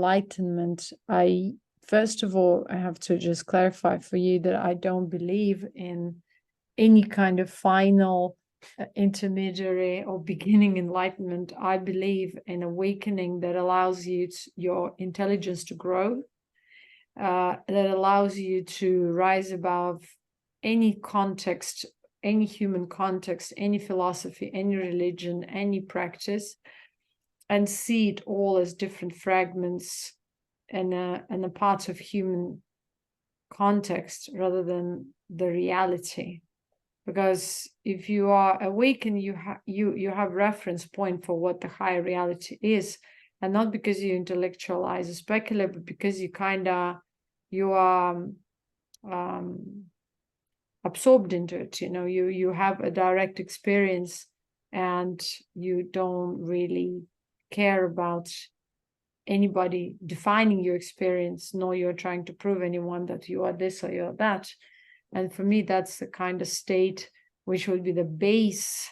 enlightenment, first of all, I have to just clarify for you that I don't believe in any kind of final, intermediary or beginning enlightenment. I believe in awakening that allows you your intelligence to grow, that allows you to rise above any context, any human context, any philosophy, any religion, any practice, and see it all as different fragments and a part of human context rather than the reality. Because if you are awakened, you have reference point for what the higher reality is, and not because you intellectualize or speculate, but because you are absorbed into it. You know, you have a direct experience, and you don't really care about anybody defining your experience, nor you're trying to prove anyone that you are this or you're that. And for me, that's the kind of state which would be the base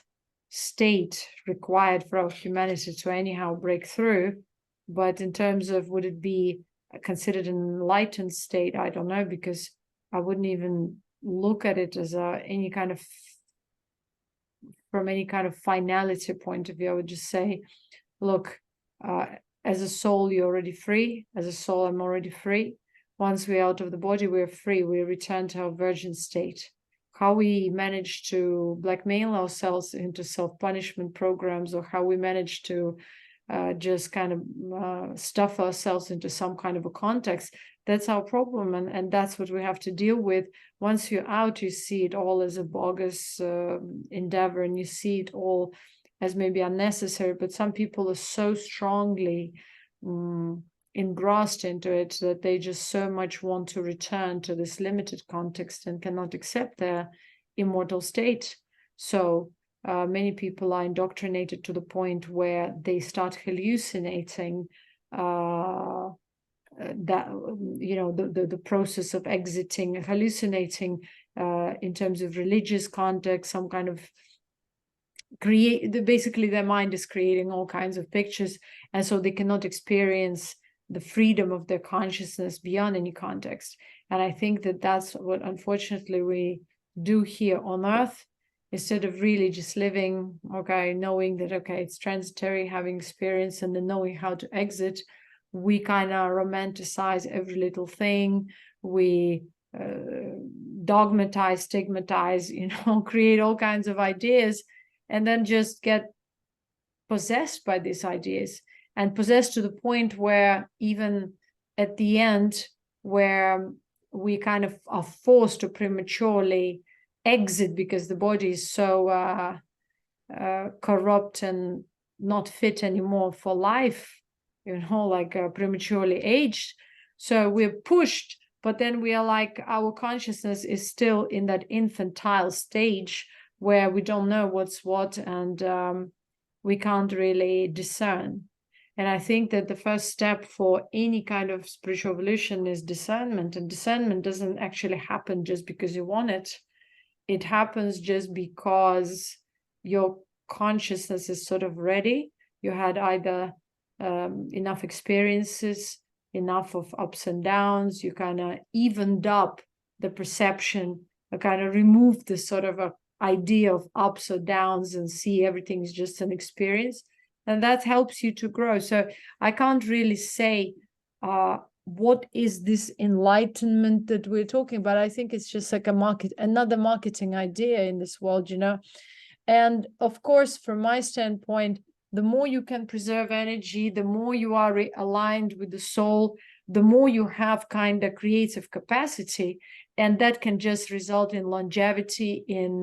state required for our humanity to anyhow break through. But in terms of would it be considered an enlightened state, I don't know, because I wouldn't even look at it as from any kind of finality point of view. I would just say, look, as a soul, you're already free. As a soul, I'm already free. Once we're out of the body, we're free. We return to our virgin state. How we manage to blackmail ourselves into self-punishment programs, or how we manage to just kind of stuff ourselves into some kind of a context, that's our problem. And that's what we have to deal with. Once you're out, you see it all as a bogus endeavor, and you see it all as maybe unnecessary. But some people are so strongly engrossed into it that they just so much want to return to this limited context and cannot accept their immortal state. So many people are indoctrinated to the point where they start hallucinating that, you know, the process of exiting, hallucinating in terms of religious context, some kind of basically their mind is creating all kinds of pictures, and so they cannot experience the freedom of their consciousness beyond any context. And I think that that's what unfortunately we do here on earth, instead of really just living, okay, knowing that, okay, it's transitory, having experience, and then knowing how to exit. We kind of romanticize every little thing. We dogmatize, stigmatize, you know, create all kinds of ideas, and then just get possessed by these ideas, and possessed to the point where even at the end, where we kind of are forced to prematurely exit because the body is so corrupt and not fit anymore for life, you know, like prematurely aged. So we're pushed, but then we are like, our consciousness is still in that infantile stage where we don't know what's what, and we can't really discern. And I think that the first step for any kind of spiritual evolution is discernment. And discernment doesn't actually happen just because you want it. It happens just because your consciousness is sort of ready. You had either enough experiences, enough of ups and downs, you kind of evened up the perception, kind of removed the sort of a idea of ups or downs and see everything is just an experience. And that helps you to grow. So I can't really say what is this enlightenment that we're talking about. I think it's just like another marketing idea in this world, you know. And of course, from my standpoint, the more you can preserve energy, the more you are aligned with the soul, the more you have kind of creative capacity. And that can just result in longevity, in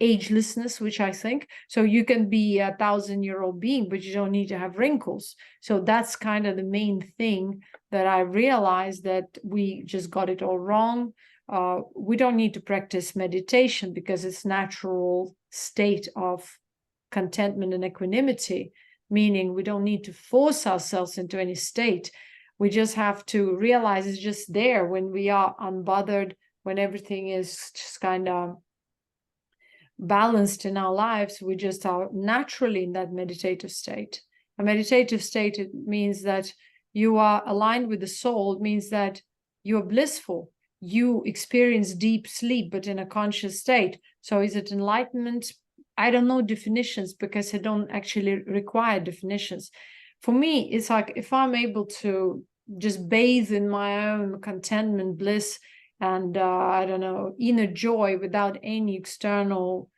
agelessness, which I think. So you can be a 1,000-year-old being, but you don't need to have wrinkles. So that's kind of the main thing that I realized, that we just got it all wrong. We don't need to practice meditation because it's natural state of contentment and equanimity, meaning we don't need to force ourselves into any state. We just have to realize it's just there when we are unbothered, when everything is just kind of balanced in our lives. We just are naturally in that meditative state. A meditative state, it means that you are aligned with the soul, it means that you're blissful. You experience deep sleep, but in a conscious state. So is it enlightenment? I don't know definitions, because I don't actually require definitions. For me, it's like if I'm able to just bathe in my own contentment, bliss, and I don't know, inner joy without any external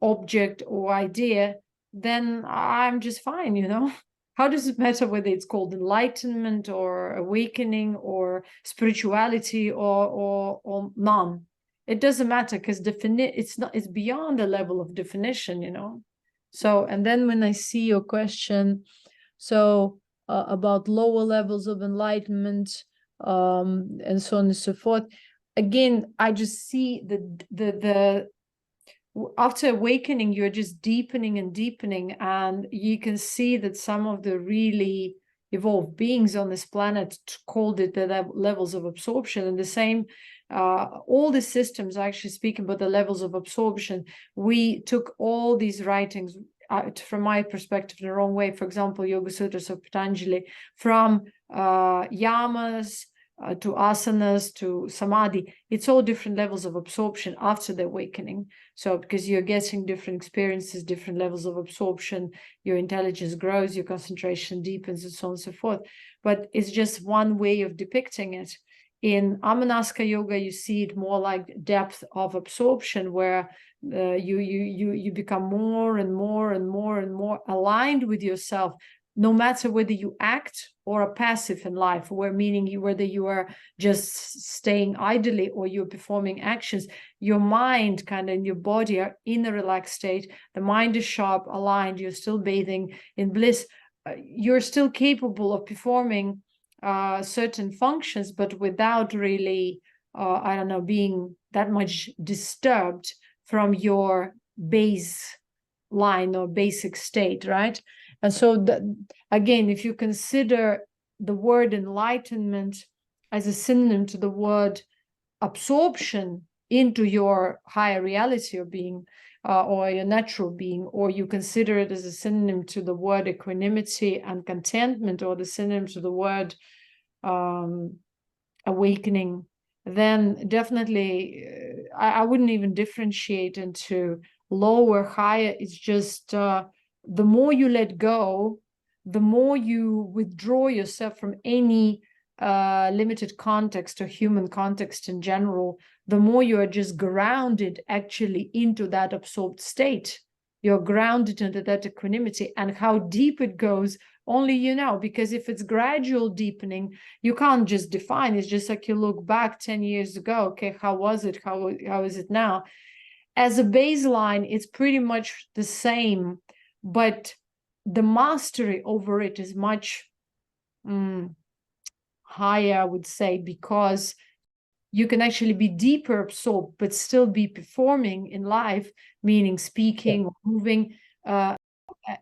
object or idea, then I'm just fine, you know. How does it matter whether it's called enlightenment or awakening or spirituality or none? It doesn't matter, because it's beyond the level of definition, you know. So, and then when I see your question, so about lower levels of enlightenment, and so on and so forth, again, I just see the after awakening, you're just deepening and deepening, and you can see that some of the really evolved beings on this planet called it the levels of absorption. And the same, all the systems are actually speaking about the levels of absorption. We took all these writings, from my perspective, the wrong way. For example, Yoga Sutras of Patanjali, from yamas to asanas to samadhi. It's all different levels of absorption after the awakening. So because you're getting different experiences, different levels of absorption, your intelligence grows, your concentration deepens, and so on and so forth. But it's just one way of depicting it. In Amanasaka yoga, you see it more like depth of absorption, where you become more and more and more and more aligned with yourself, no matter whether you act or are passive in life, where meaning whether you are just staying idly or you're performing actions, your mind kind of and your body are in a relaxed state. The mind is sharp, aligned, you're still bathing in bliss. You're still capable of performing certain functions, but without really, I don't know, being that much disturbed from your baseline or basic state, right? And so, again, if you consider the word enlightenment as a synonym to the word absorption into your higher reality of being, or your natural being, or you consider it as a synonym to the word equanimity and contentment, or the synonym to the word awakening, then definitely I wouldn't even differentiate into lower, higher. It's just the more you let go, the more you withdraw yourself from any limited context or human context in general, the more you are just grounded actually into that absorbed state. You're grounded into that equanimity, and how deep it goes, only you know, because if it's gradual deepening, you can't just define. It's just like you look back 10 years ago, okay, how was it? How is it now? As a baseline, it's pretty much the same, but the mastery over it is much higher, I would say, because you can actually be deeper absorbed, but still be performing in life, meaning speaking or moving.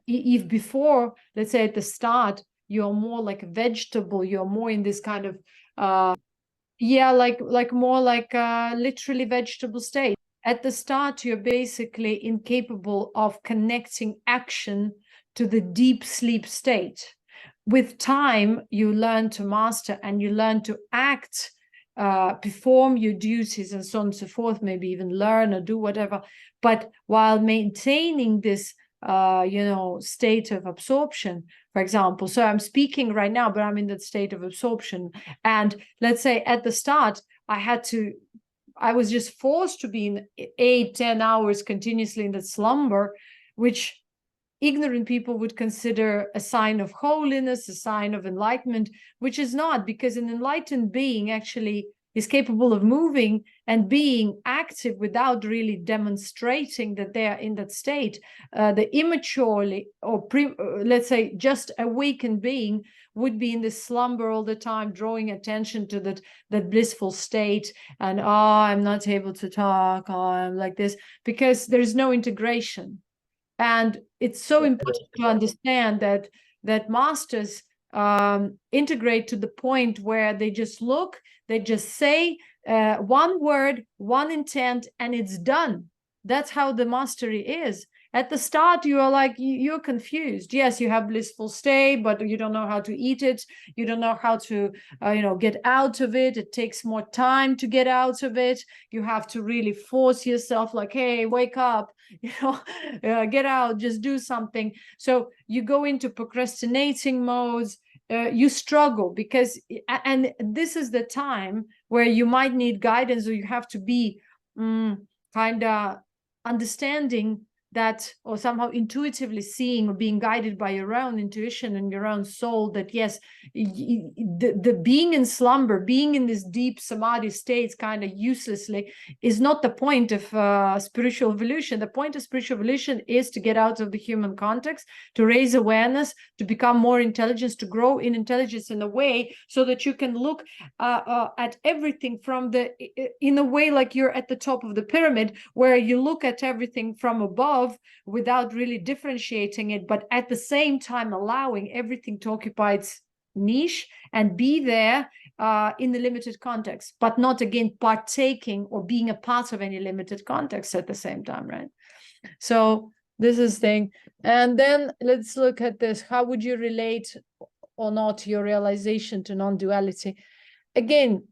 If before, let's say at the start, you're more like a vegetable, you're more in this kind of, more like literally vegetable state. At the start, you're basically incapable of connecting action to the deep sleep state. With time, you learn to master and you learn to act, perform your duties and so on and so forth, maybe even learn or do whatever, but while maintaining this state of absorption, for example. So I'm speaking right now, but I'm in that state of absorption. And let's say at the start, I was just forced to be in 8-10 hours continuously in that slumber, which ignorant people would consider a sign of holiness, a sign of enlightenment, which is not, because an enlightened being actually is capable of moving and being active without really demonstrating that they are in that state. The immaturely or let's say just awakened being would be in this slumber all the time, drawing attention to that blissful state, and I'm not able to talk, I'm like this, because there's no integration. And it's so important to understand that masters integrate to the point where they just look, they just say one word, one intent, and it's done. That's how the mastery is. At the start, you are like, you're confused. Yes, you have blissful state, but you don't know how to eat it. You don't know how to, get out of it. It takes more time to get out of it. You have to really force yourself, like, hey, wake up, get out, just do something. So you go into procrastinating modes. You struggle because, and this is the time where you might need guidance, or you have to be kind of understanding that, or somehow intuitively seeing or being guided by your own intuition and your own soul, that yes, the being in slumber, being in this deep samadhi states kind of uselessly, is not the point of spiritual evolution. The point of spiritual evolution is to get out of the human context, to raise awareness, to become more intelligent, to grow in intelligence in a way so that you can look at everything from in a way like you're at the top of the pyramid, where you look at everything from above without really differentiating it, but at the same time allowing everything to occupy its niche and be there in the limited context, but not again partaking or being a part of any limited context at the same time, right? So this is thing. And then let's look at this. How would you relate or not your realization to non-duality? Again,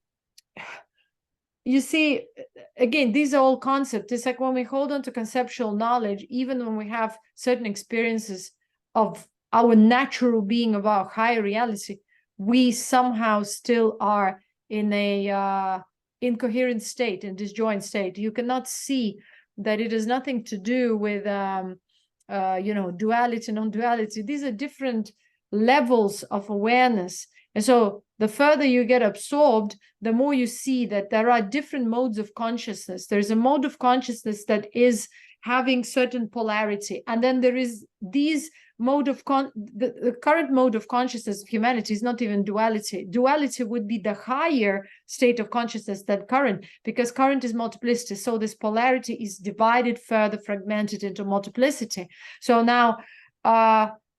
you see, again, these are all concepts. It's like when we hold on to conceptual knowledge, even when we have certain experiences of our natural being, of our higher reality, we somehow still are in a incoherent state, in disjoint state. You cannot see that it has nothing to do with duality, non-duality. These are different levels of awareness. And so the further you get absorbed, the more you see that there are different modes of consciousness. There's a mode of consciousness that is having certain polarity. And then there is these mode of the current mode of consciousness of humanity is not even duality. Duality would be the higher state of consciousness than current, because current is multiplicity. So this polarity is divided further, fragmented into multiplicity. So now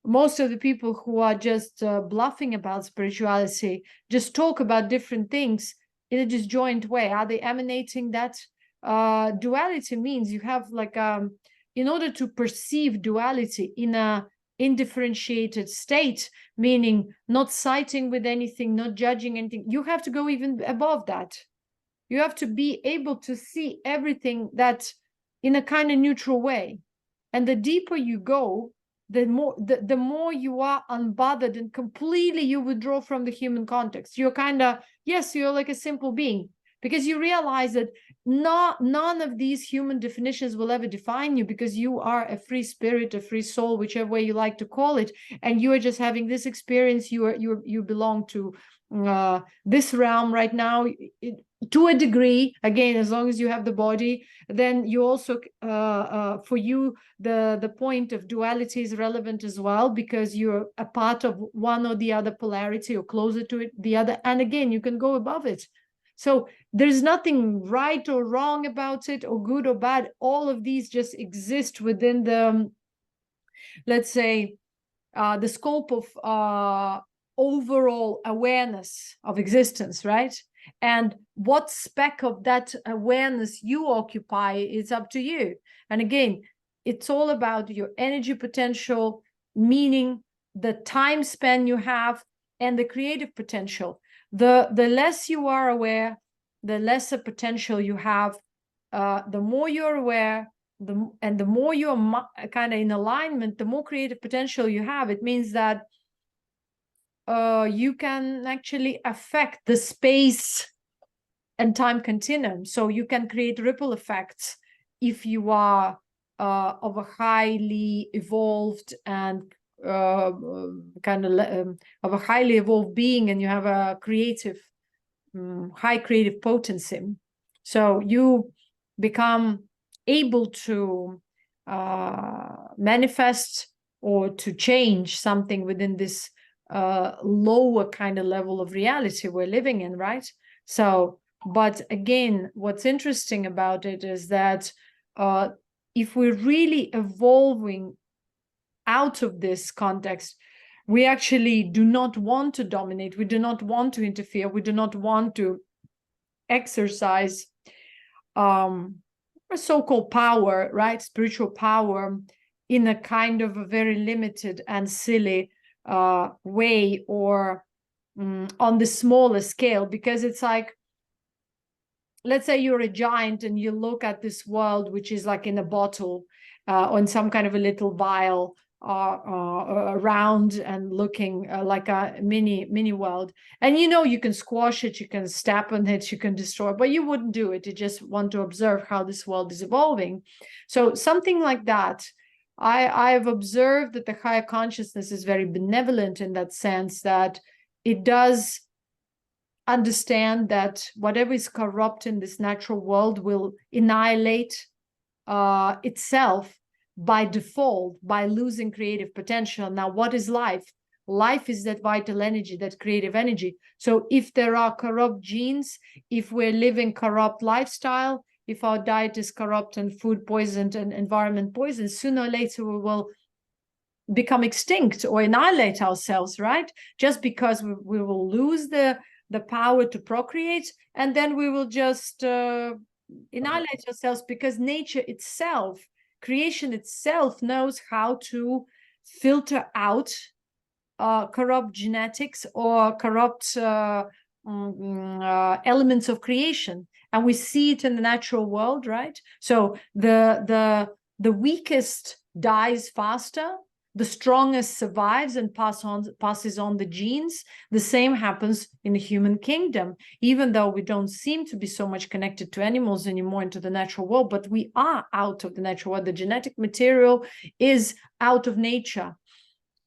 most of the people who are just bluffing about spirituality just talk about different things in a disjoint way. Are they emanating that? Duality means you have like, in order to perceive duality in a indifferentiated state, meaning not siding with anything, not judging anything, you have to go even above that. You have to be able to see everything that in a kind of neutral way. And the deeper you go, the more you are unbothered and completely you withdraw from the human context. You're kind of, yes, you're like a simple being, because you realize that none of these human definitions will ever define you, because you are a free spirit, a free soul, whichever way you like to call it, and you are just having this experience. You belong to this realm right now, to a degree. Again, as long as you have the body, then you also for you the point of duality is relevant as well, because you're a part of one or the other polarity, or closer to it the other, and again you can go above it. So there's nothing right or wrong about it, or good or bad. All of these just exist within the, let's say, the scope of overall awareness of existence, right? And what speck of that awareness you occupy is up to you. And again, it's all about your energy potential, meaning the time span you have, and the creative potential. The less you are aware, the lesser potential you have. The more you're aware, the more you're kind of in alignment, the more creative potential you have. It means that you can actually affect the space and time continuum. So you can create ripple effects if you are of a highly evolved and of a highly evolved being, and you have a creative, high creative potency. So you become able to manifest or to change something within this lower kind of level of reality we're living in, right? So, but again, what's interesting about it is that if we're really evolving out of this context, we actually do not want to dominate, we do not want to interfere, we do not want to exercise a so-called power, right? Spiritual power in a kind of a very limited and silly way, or on the smaller scale, because it's like, let's say you're a giant and you look at this world, which is like in a bottle, on some kind of a little vial, around and looking like a mini world. And you can squash it, you can step on it, you can destroy it, but you wouldn't do it. You just want to observe how this world is evolving. So something like that. I've observed that the higher consciousness is very benevolent in that sense, that it does understand that whatever is corrupt in this natural world will annihilate itself by default, by losing creative potential. Now, what is life? Life is that vital energy, that creative energy. So if there are corrupt genes, if we're living corrupt lifestyle, if our diet is corrupt and food poisoned and environment poisoned, sooner or later we will become extinct or annihilate ourselves, right? Just because we will lose the power to procreate, and then we will just annihilate ourselves, because nature itself, creation itself, knows how to filter out corrupt genetics or corrupt elements of creation. And we see it in the natural world, right? So the weakest dies faster, the strongest survives and passes on the genes. The same happens in the human kingdom, even though we don't seem to be so much connected to animals anymore, into the natural world, but we are out of the natural world. The genetic material is out of nature,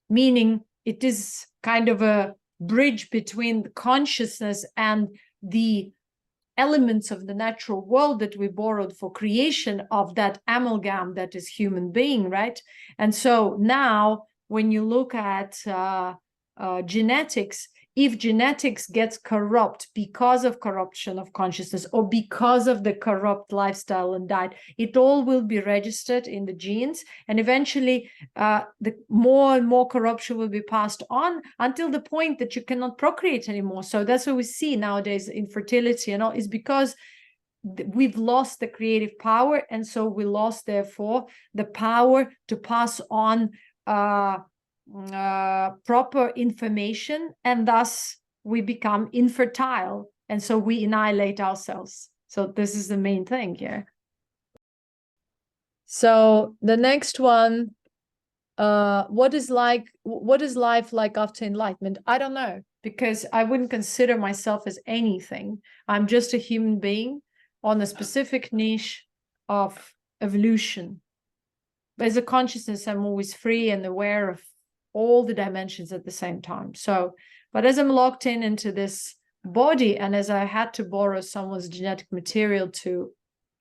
meaning it is kind of a bridge between the consciousness and the elements of the natural world that we borrowed for creation of that amalgam that is human being, right? And so now when you look at genetics, if genetics gets corrupt because of corruption of consciousness or because of the corrupt lifestyle and diet, it all will be registered in the genes, and eventually the more and more corruption will be passed on until the point that you cannot procreate anymore. So that's what we see nowadays, infertility and all, is because we've lost the creative power, and so we lost therefore the power to pass on proper information, and thus we become infertile, and so we annihilate ourselves. So this is the main thing here. So the next one, what is life like after enlightenment? I don't know, because I wouldn't consider myself as anything. I'm just a human being on a specific niche of evolution. But as a consciousness, I'm always free and aware of all the dimensions at the same time. So, but as I'm locked into this body, and as I had to borrow someone's genetic material to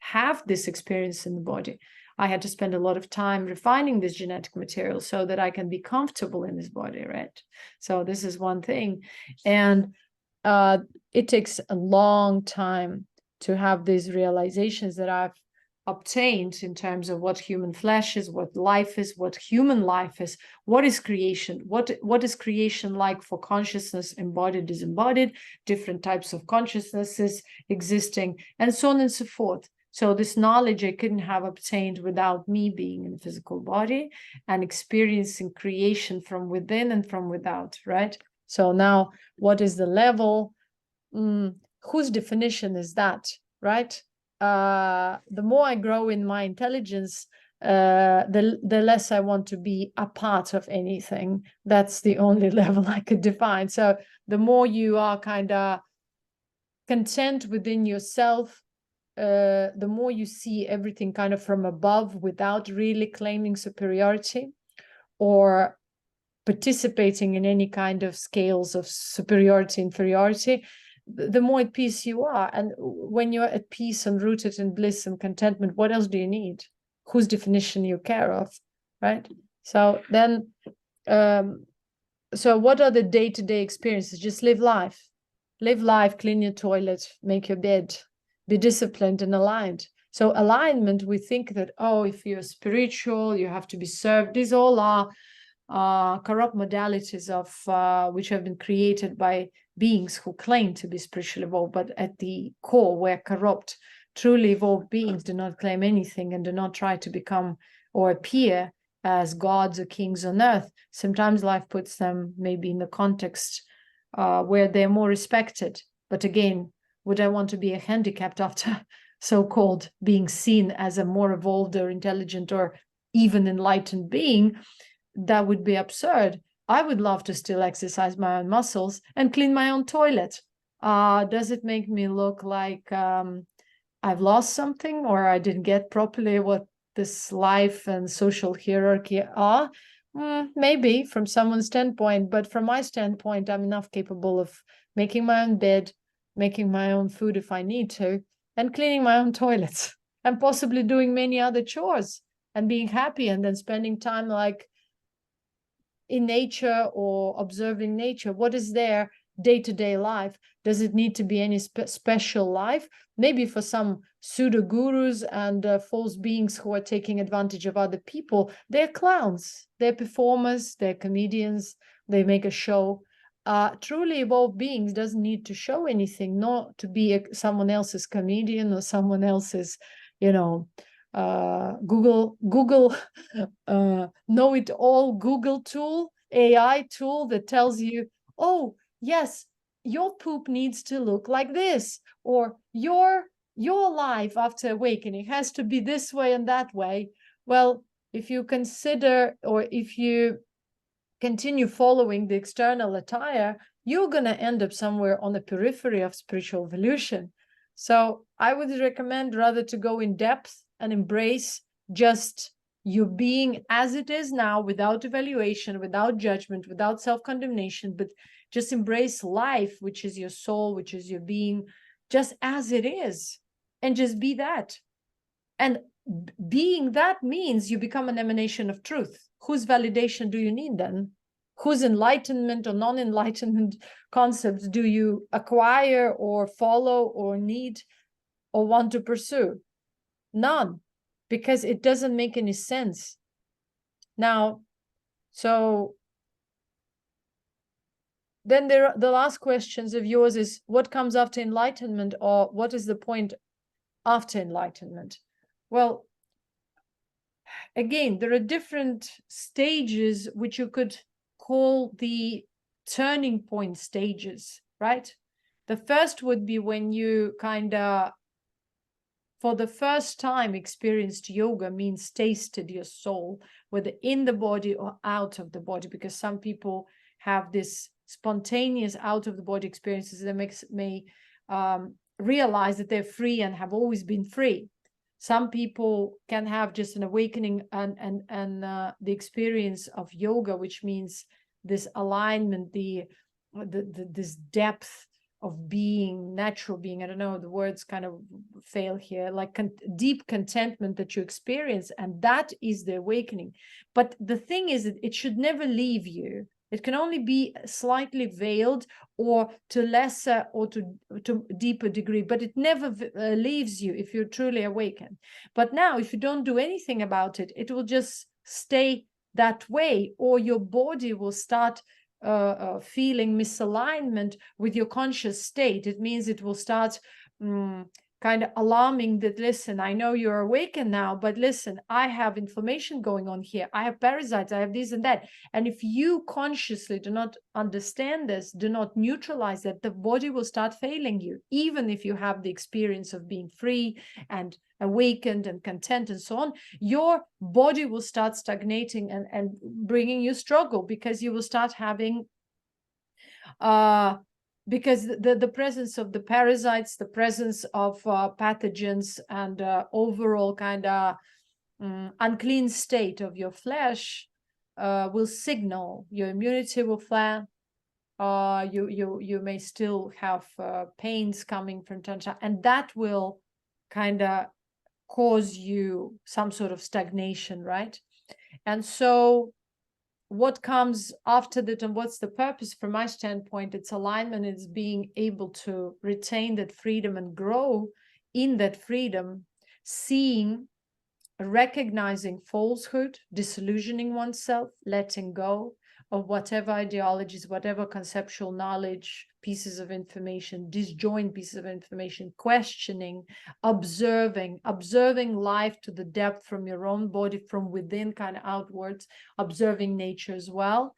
have this experience in the body, I had to spend a lot of time refining this genetic material so that I can be comfortable in this body, right? So this is one thing. And it takes a long time to have these realizations that I've obtained in terms of what human flesh is, what life is, what human life is, what is creation, what is creation like for consciousness, embodied, disembodied, different types of consciousnesses existing, and so on and so forth. So this knowledge I couldn't have obtained without me being in a physical body and experiencing creation from within and from without, right? So now, what is the level? Whose definition is that, right? The more I grow in my intelligence, the less I want to be a part of anything. That's the only level I could define. So the more you are kind of content within yourself, the more you see everything kind of from above without really claiming superiority or participating in any kind of scales of superiority, inferiority, the more at peace you are. And when you're at peace and rooted in bliss and contentment, what else do you need? Whose definition you care of, right? So then, so what are the day-to-day experiences? Just live life, clean your toilet, make your bed, be disciplined and aligned. So alignment, we think that, oh, if you're spiritual, you have to be served. These all are corrupt modalities of which have been created by beings who claim to be spiritually evolved, but at the core, we're corrupt. Truly evolved beings do not claim anything and do not try to become or appear as gods or kings on earth. Sometimes life puts them maybe in the context where they're more respected. But again, would I want to be a handicapped after so-called being seen as a more evolved or intelligent or even enlightened being? That would be absurd. I would love to still exercise my own muscles and clean my own toilet. Does it make me look like I've lost something, or I didn't get properly what this life and social hierarchy are? Maybe from someone's standpoint, but from my standpoint, I'm enough capable of making my own bed, making my own food if I need to, and cleaning my own toilets, and possibly doing many other chores and being happy, and then spending time like in nature or observing nature. What is their day-to-day life? Does it need to be any special life? Maybe for some pseudo gurus and false beings who are taking advantage of other people, they're clowns, they're performers, they're comedians, they make a show. Truly evolved beings doesn't need to show anything, not to be someone else's comedian or someone else's, Google know-it-all Google tool, AI tool that tells you, oh yes, your poop needs to look like this, or your life after awakening has to be this way and that way. Well, if you consider, or if you continue following the external attire, you're going to end up somewhere on the periphery of spiritual evolution. So I would recommend rather to go in depth and embrace just you being as it is now, without evaluation, without judgment, without self-condemnation, but just embrace life, which is your soul, which is your being, just as it is, and just be that. And being that means you become an emanation of truth. Whose validation do you need then? Whose enlightenment or non-enlightenment concepts do you acquire or follow or need or want to pursue? None, because it doesn't make any sense. Now, so then the last questions of yours is, what comes after enlightenment, or what is the point after enlightenment? Well, again, there are different stages which you could call the turning point stages, right? The first would be when you kind of, for the first time, experienced yoga, means tasted your soul, whether in the body or out of the body, because some people have this spontaneous out of the body experiences that may realize that they're free and have always been free. Some people can have just an awakening and the experience of yoga, which means this alignment, this depth of being, natural being. I don't know, the words kind of fail here, like deep contentment that you experience, and that is the awakening. But the thing is that it should never leave you. It can only be slightly veiled, or to lesser or to deeper degree, but it never leaves you if you're truly awakened. But now, if you don't do anything about it, it will just stay that way, or your body will start feeling misalignment with your conscious state. It means it will start kind of alarming that, listen, I know you're awakened now, but listen, I have inflammation going on here. I have parasites, I have this and that. And if you consciously do not understand this, do not neutralize that, the body will start failing you, even if you have the experience of being free and awakened and content and so on. Your body will start stagnating and bringing you struggle, because you will start having because the presence of the parasites, the presence of pathogens, and overall kind of unclean state of your flesh will signal your immunity will flatten. You may still have pains coming from tantra, and that will kind of cause you some sort of stagnation, right? And so what comes after that, and what's the purpose from my standpoint? It's alignment. It's being able to retain that freedom and grow in that freedom, seeing, recognizing falsehood, disillusioning oneself, letting go of whatever ideologies, whatever conceptual knowledge pieces of information, disjoint pieces of information, questioning, observing life to the depth from your own body, from within, kind of outwards, observing nature as well.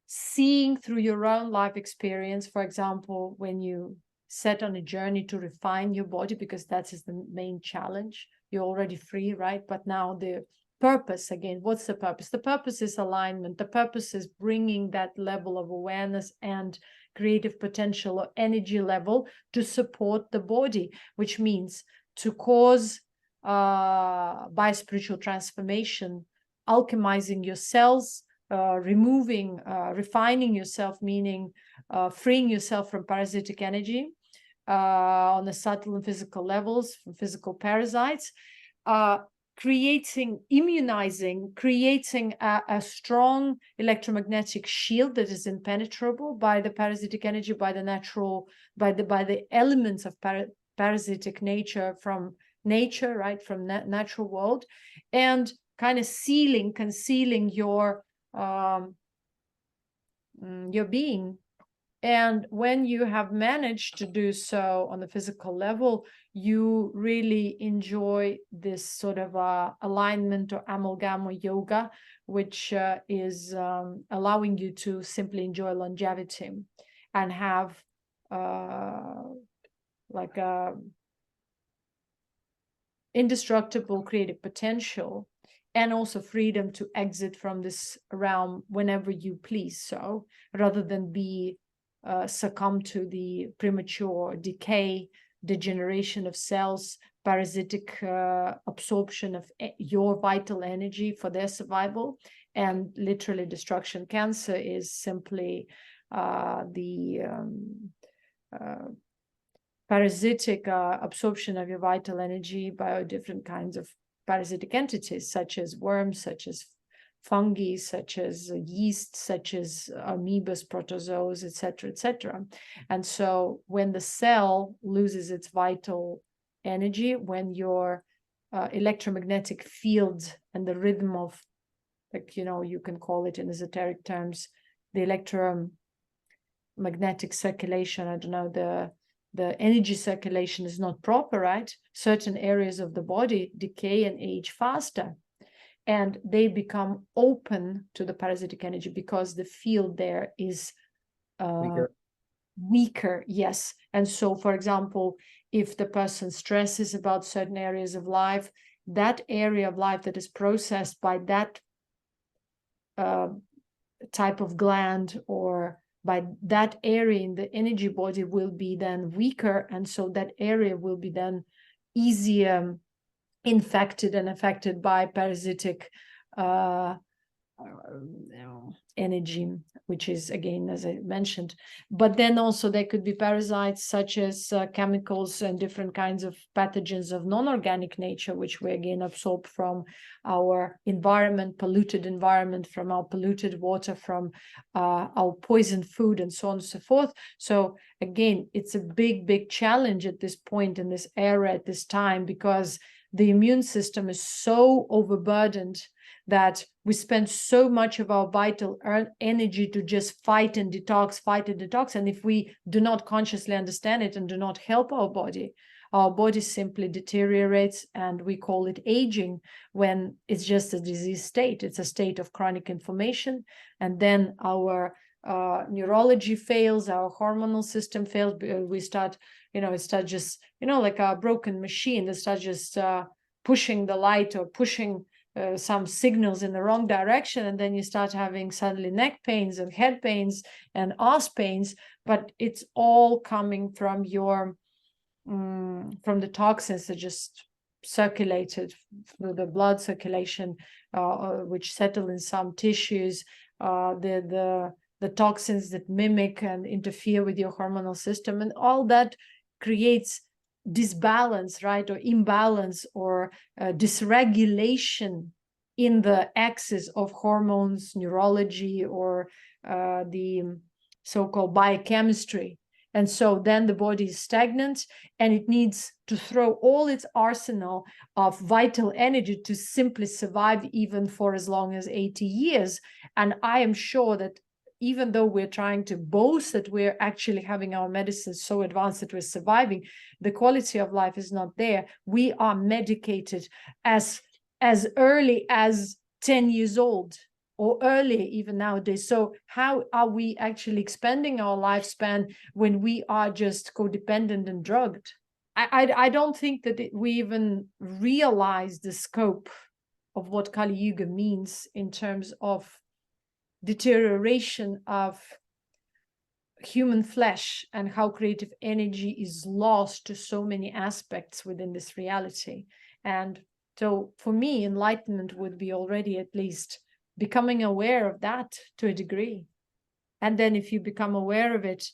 Seeing through your own life experience, for example, when you set on a journey to refine your body, because that is the main challenge. You're already free, right? But now the purpose, again, what's the purpose? The purpose is alignment. The purpose is bringing that level of awareness and creative potential or energy level to support the body, which means to cause by spiritual transformation, alchemizing your cells, removing, refining yourself, meaning freeing yourself from parasitic energy on the subtle and physical levels, from physical parasites, immunizing, creating a strong electromagnetic shield that is impenetrable by the parasitic energy, by the natural, by the elements of parasitic nature from nature, right, from natural world, and kind of concealing your being. And when you have managed to do so on the physical level, you really enjoy this sort of alignment or amalgam or yoga, which is allowing you to simply enjoy longevity and have like a indestructible creative potential, and also freedom to exit from this realm whenever you please, so rather than be succumb to the premature decay, degeneration of cells, parasitic absorption of your vital energy for their survival, and literally destruction. Cancer is simply the parasitic absorption of your vital energy by different kinds of parasitic entities, such as worms, such as fungi, such as yeast, such as amoebas, protozoas, etc., etc. And so when the cell loses its vital energy, when your electromagnetic field and the rhythm of, like, you can call it in esoteric terms, the electromagnetic circulation, I don't know, the energy circulation is not proper, right? Certain areas of the body decay and age faster, and they become open to the parasitic energy because the field there is weaker. Yes. And so, for example, if the person stresses about certain areas of life, that area of life that is processed by that type of gland or by that area in the energy body will be then weaker, and so that area will be then easier infected and affected by parasitic energy, which is, again, as I mentioned. But then also there could be parasites such as chemicals and different kinds of pathogens of non-organic nature, which we again absorb from our environment, polluted environment, from our polluted water, from our poisoned food, and so on and so forth. So again, it's a big challenge at this point in this era, at this time, because the immune system is so overburdened that we spend so much of our vital energy to just fight and detox. And if we do not consciously understand it and do not help our body simply deteriorates, and we call it aging, when it's just a disease state. It's a state of chronic inflammation, and then our neurology fails, our hormonal system fails. We start, it starts just, like a broken machine that starts just pushing the light or pushing some signals in the wrong direction, and then you start having suddenly neck pains and head pains and ass pains. But it's all coming from your from the toxins that just circulated through the blood circulation, which settle in some tissues, the toxins that mimic and interfere with your hormonal system, and all that creates disbalance, right, or imbalance, or dysregulation in the axis of hormones, neurology, or the so-called biochemistry. And so then the body is stagnant, and it needs to throw all its arsenal of vital energy to simply survive, even for as long as 80 years. And I am sure that even though we're trying to boast that we're actually having our medicine so advanced that we're surviving, the quality of life is not there. We are medicated as early as 10 years old, or earlier even nowadays. So how are we actually expanding our lifespan when we are just codependent and drugged? I don't think that we even realize the scope of what Kali Yuga means in terms of deterioration of human flesh and how creative energy is lost to so many aspects within this reality. And so for me, enlightenment would be already at least becoming aware of that to a degree. And then if you become aware of it,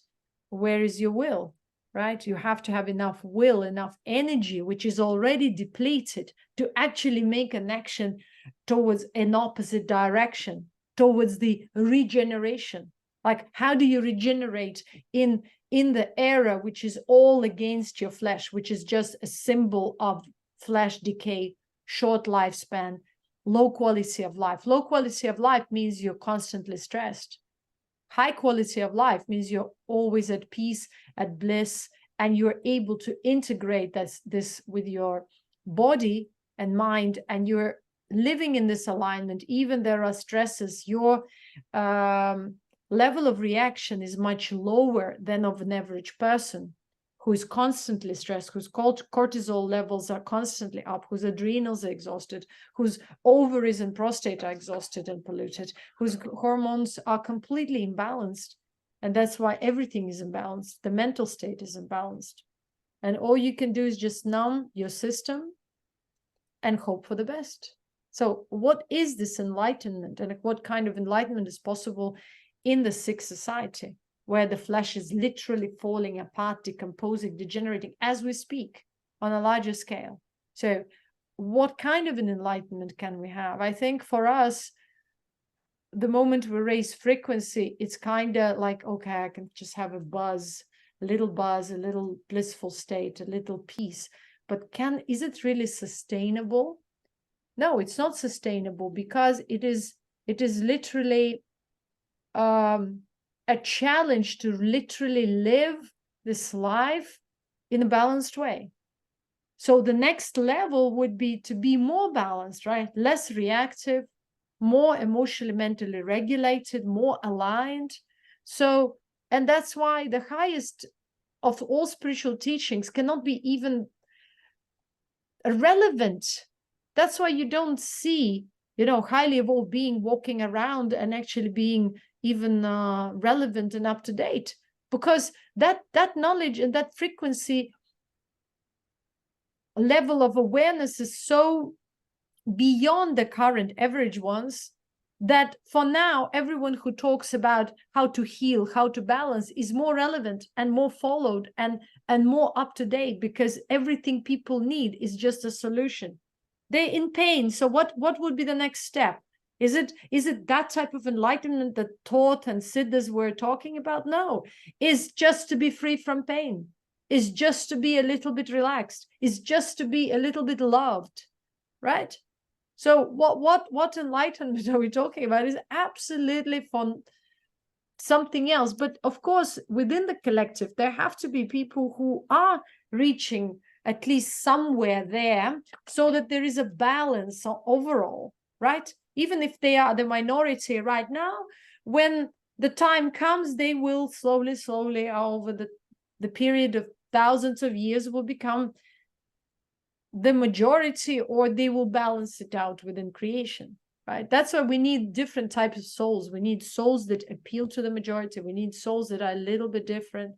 where is your will, right? You have to have enough will, enough energy, which is already depleted, to actually make an action towards an opposite direction, towards the regeneration. Like, how do you regenerate in the era which is all against your flesh, which is just a symbol of flesh decay, short lifespan, low quality of life? Low quality of life means you're constantly stressed. High quality of life means you're always at peace, at bliss, and you're able to integrate this with your body and mind, and you're living in this alignment. Even there are stresses, your level of reaction is much lower than of an average person who is constantly stressed, whose cortisol levels are constantly up, whose adrenals are exhausted, whose ovaries and prostate are exhausted and polluted, whose hormones are completely imbalanced. And that's why everything is imbalanced. The mental state is imbalanced. And all you can do is just numb your system and hope for the best. So what is this enlightenment, and what kind of enlightenment is possible in the sick society, where the flesh is literally falling apart, decomposing, degenerating as we speak on a larger scale? So what kind of an enlightenment can we have? I think for us, the moment we raise frequency, it's kind of like, okay, I can just have a buzz, a little blissful state, a little peace. But is it really sustainable? No, it's not sustainable, because it is literally a challenge to literally live this life in a balanced way. So the next level would be to be more balanced, right? Less reactive, more emotionally, mentally regulated, more aligned. So, and that's why the highest of all spiritual teachings cannot be even relevant. That's why you don't see, highly evolved being walking around and actually being even relevant and up to date, because that knowledge and that frequency level of awareness is so beyond the current average ones, that for now, everyone who talks about how to heal, how to balance, is more relevant and more followed and more up to date, because everything people need is just a solution. They're in pain. So what would be the next step? Is it that type of enlightenment that Thoth and Siddhas were talking about? No, it's just to be free from pain. It's just to be a little bit relaxed. It's just to be a little bit loved, right? So what enlightenment are we talking about? Is absolutely fun, something else. But of course, within the collective, there have to be people who are reaching at least somewhere there, so that there is a balance overall, right? Even if they are the minority right now, when the time comes, they will slowly over the period of thousands of years will become the majority, or they will balance it out within creation, right? That's why we need different types of souls. We need souls that appeal to the majority. We need souls that are a little bit different.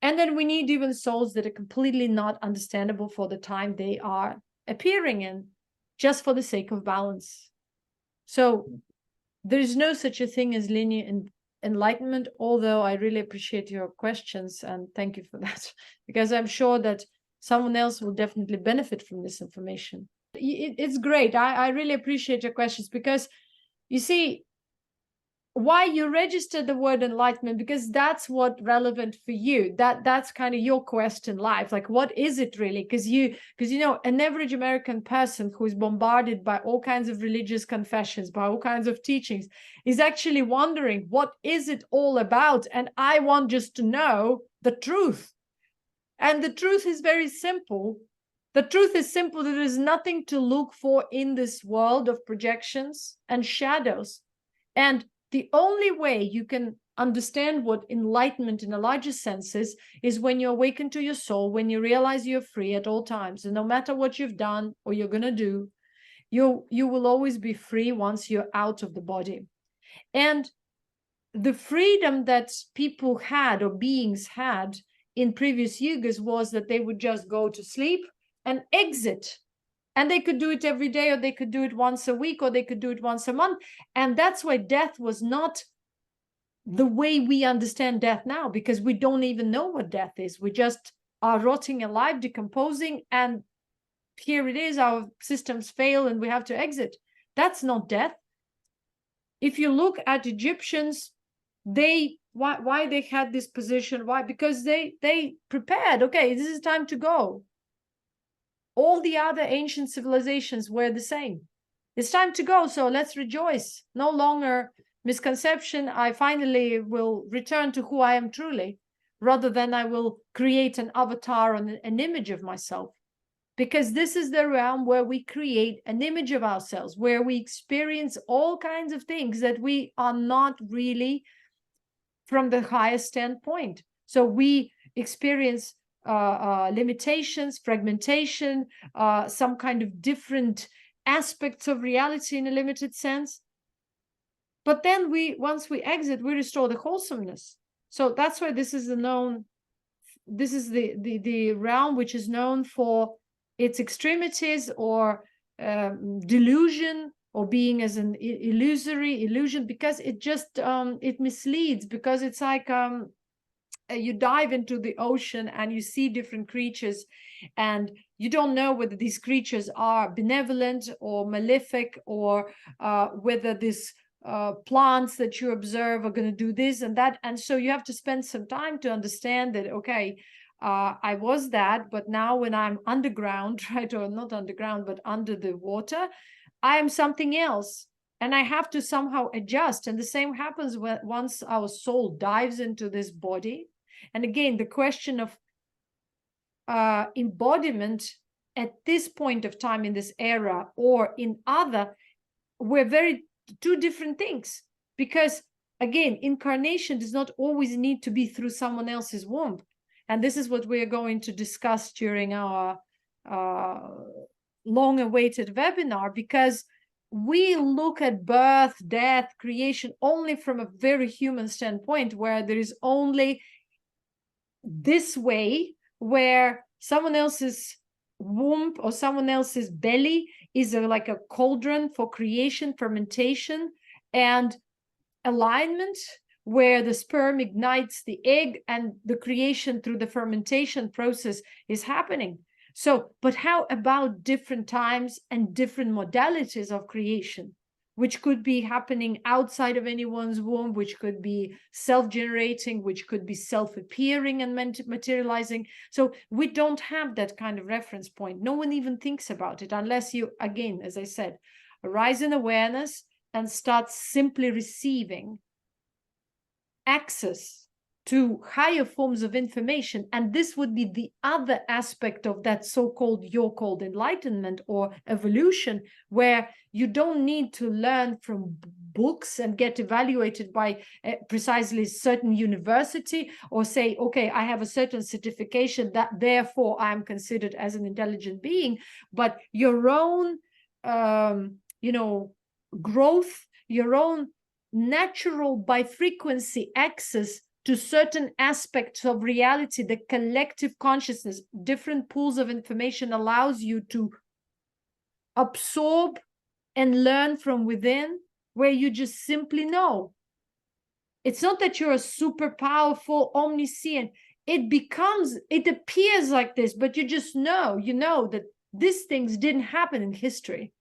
And then we need even souls that are completely not understandable for the time they are appearing in, just for the sake of balance. So there is no such a thing as linear enlightenment, although I really appreciate your questions, and thank you for that, because I'm sure that someone else will definitely benefit from this information. It's great. I really appreciate your questions, because you see, why you registered the word enlightenment, because that's what relevant for you. That's kind of your quest in life. Like, what is it really? Because you know, an average American person who is bombarded by all kinds of religious confessions, by all kinds of teachings, is actually wondering, what is it all about? And I want just to know the truth. And the truth is very simple. The truth is simple, that there is nothing to look for in this world of projections and shadows. And the only way you can understand what enlightenment in a larger sense is when you awaken to your soul, when you realize you're free at all times. And no matter what you've done or you're going to do, you will always be free once you're out of the body. And the freedom that people had, or beings had, in previous yugas was that they would just go to sleep and exit. And they could do it every day, or they could do it once a week, or they could do it once a month. And that's why death was not the way we understand death now, because we don't even know what death is. We just are rotting alive, decomposing, and here it is, our systems fail and we have to exit. That's not death. If you look at Egyptians, why they had this position? Why? Because they prepared. Okay, this is time to go. All the other ancient civilizations were the same. It's time to go, so let's rejoice. No longer misconception. I finally will return to who I am truly, rather than I will create an avatar and an image of myself. Because this is the realm where we create an image of ourselves, where we experience all kinds of things that we are not really from the highest standpoint. So we experience limitations, fragmentation, some kind of different aspects of reality in a limited sense. But then once we exit, we restore the wholesomeness. So that's why this is the realm which is known for its extremities, or delusion, or being as an illusion, because it just it misleads, because it's like you dive into the ocean and you see different creatures, and you don't know whether these creatures are benevolent or malefic, or whether these plants that you observe are going to do this and that. And so you have to spend some time to understand that, okay, I was that, but now when I'm underground, right, or not underground, but under the water, I am something else. And I have to somehow adjust. And the same happens once our soul dives into this body. And again, the question of embodiment at this point of time in this era or in other were two different things. Because again, incarnation does not always need to be through someone else's womb. And this is what we are going to discuss during our long-awaited webinar, because we look at birth, death, creation only from a very human standpoint, where there is only this way, where someone else's womb or someone else's belly is like a cauldron for creation, fermentation, and alignment, where the sperm ignites the egg and the creation through the fermentation process is happening. So, but how about different times and different modalities of creation, which could be happening outside of anyone's womb, which could be self-generating, which could be self-appearing and materializing. So we don't have that kind of reference point. No one even thinks about it unless you, again, as I said, arise in awareness and start simply receiving access to higher forms of information. And this would be the other aspect of that so-called enlightenment or evolution, where you don't need to learn from books and get evaluated by precisely a certain university, or say, okay, I have a certain certification that therefore I'm considered as an intelligent being, but your own growth, your own natural by frequency access to certain aspects of reality, the collective consciousness, different pools of information allows you to absorb and learn from within, where you just simply know. It's not that you're a super powerful, omniscient. It appears like this, but you just know, that these things didn't happen in history.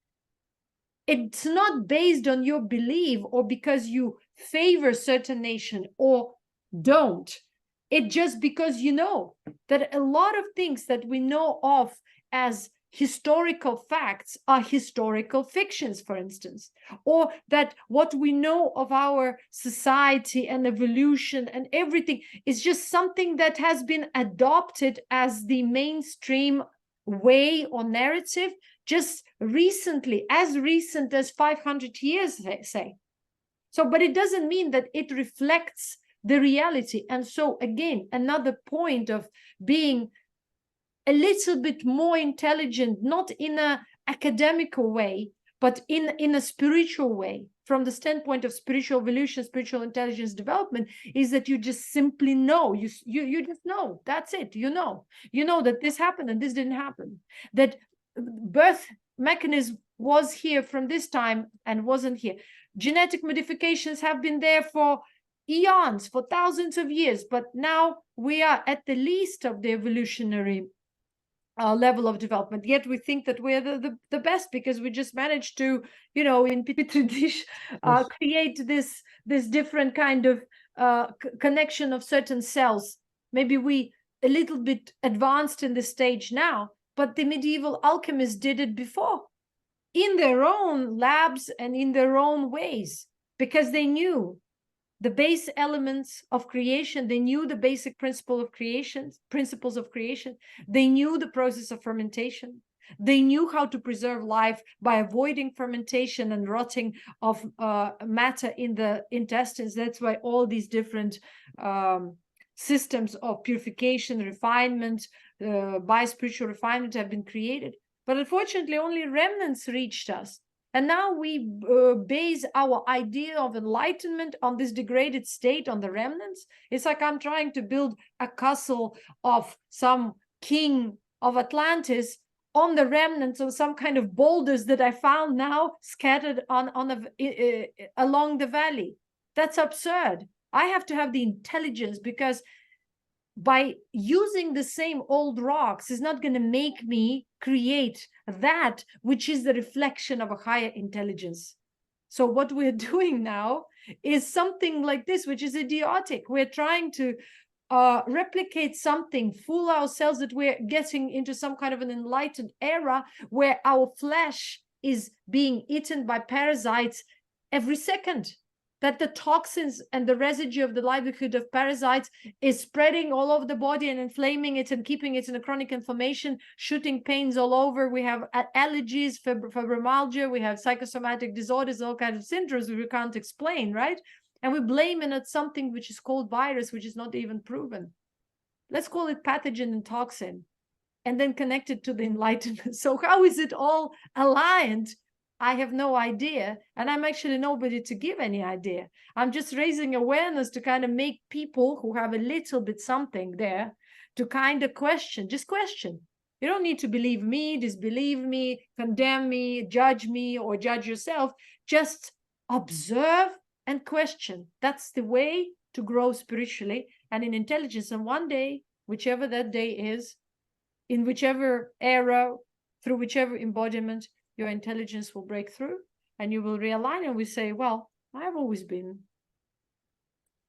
It's not based on your belief or because you favor certain nation or don't. It just because you know that a lot of things that we know of as historical facts are historical fictions, for instance, or that what we know of our society and evolution and everything is just something that has been adopted as the mainstream way or narrative just recently, as recent as 500 years, say. So, but it doesn't mean that it reflects the reality. And so, again, another point of being a little bit more intelligent, not in an academical way, but in a spiritual way, from the standpoint of spiritual evolution, spiritual intelligence development, is that you just simply know. You just know. That's it. You know that this happened and this didn't happen. That birth mechanism was here from this time and wasn't here. Genetic modifications have been there for eons, for thousands of years, but now we are at the least of the evolutionary level of development. Yet we think that we're the best because we just managed to, in petri dish, create this different kind of connection of certain cells. Maybe we a little bit advanced in this stage now, but the medieval alchemists did it before in their own labs and in their own ways, because they knew the base elements of creation. They knew the basic principles of creation. They knew the process of fermentation. They knew how to preserve life by avoiding fermentation and rotting of matter in the intestines. That's why all these different systems of purification, refinement, by spiritual refinement have been created. But unfortunately, only remnants reached us. And now we base our idea of enlightenment on this degraded state, on the remnants. It's like I'm trying to build a castle of some king of Atlantis on the remnants of some kind of boulders that I found now scattered along the valley. That's absurd. I have to have the intelligence, because by using the same old rocks is not going to make me create that which is the reflection of a higher intelligence. So what we're doing now is something like this, which is idiotic. We're trying to replicate something, fool ourselves that we're getting into some kind of an enlightened era where our flesh is being eaten by parasites every second, that the toxins and the residue of the livelihood of parasites is spreading all over the body and inflaming it and keeping it in a chronic inflammation, shooting pains all over. We have allergies, fibromyalgia, we have psychosomatic disorders, all kinds of syndromes we can't explain, right? And we blame it on something which is called virus, which is not even proven. Let's call it pathogen and toxin, and then connect it to the enlightenment. So how is it all aligned? I have no idea, and I'm actually nobody to give any idea. I'm just raising awareness to kind of make people who have a little bit something there to kind of question, just question. You don't need to believe me, disbelieve me, condemn me, or judge yourself. Just observe and question. That's the way to grow spiritually and in intelligence. And one day, whichever that day is, in whichever era, through whichever embodiment, your intelligence will break through and you will realign, and we say, well, I've always been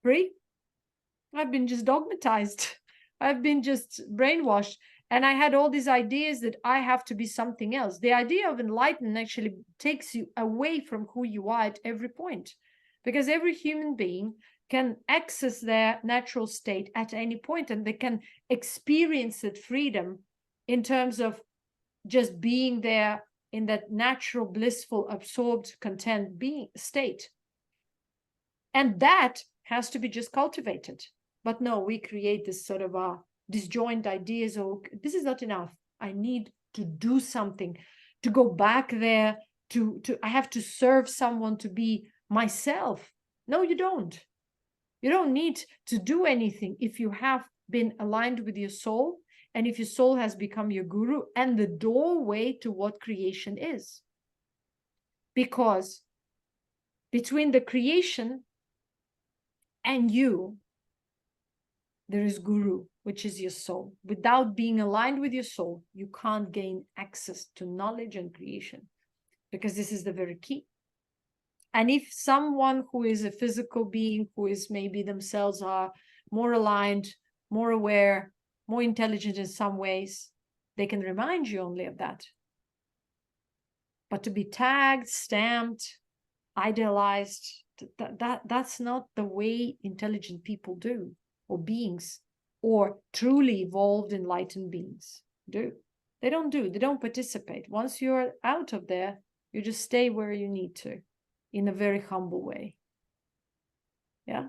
free. I've been just dogmatized. I've been just brainwashed. And I had all these ideas that I have to be something else. The idea of enlightenment actually takes you away from who you are at every point, because every human being can access their natural state at any point, and they can experience that freedom in terms of just being there in that natural, blissful, absorbed, content being state. And that has to be just cultivated. But no, we create this sort of disjoint ideas. Oh, this is not enough. I need to do something to go back there. I have to serve someone to be myself. No, you don't. You don't need to do anything if you have been aligned with your soul, and if your soul has become your guru and the doorway to what creation is. Because between the creation and you, there is guru, which is your soul. Without being aligned with your soul, you can't gain access to knowledge and creation. because this is the very key. And if someone who is a physical being, who is maybe themselves are more aligned, more aware, more intelligent in some ways, they can remind you only of that. But to be tagged, stamped, idealized, that's not the way intelligent people do, or beings, or truly evolved enlightened beings do. They don't participate. Once you're out of there, you just stay where you need to, in a very humble way. Yeah.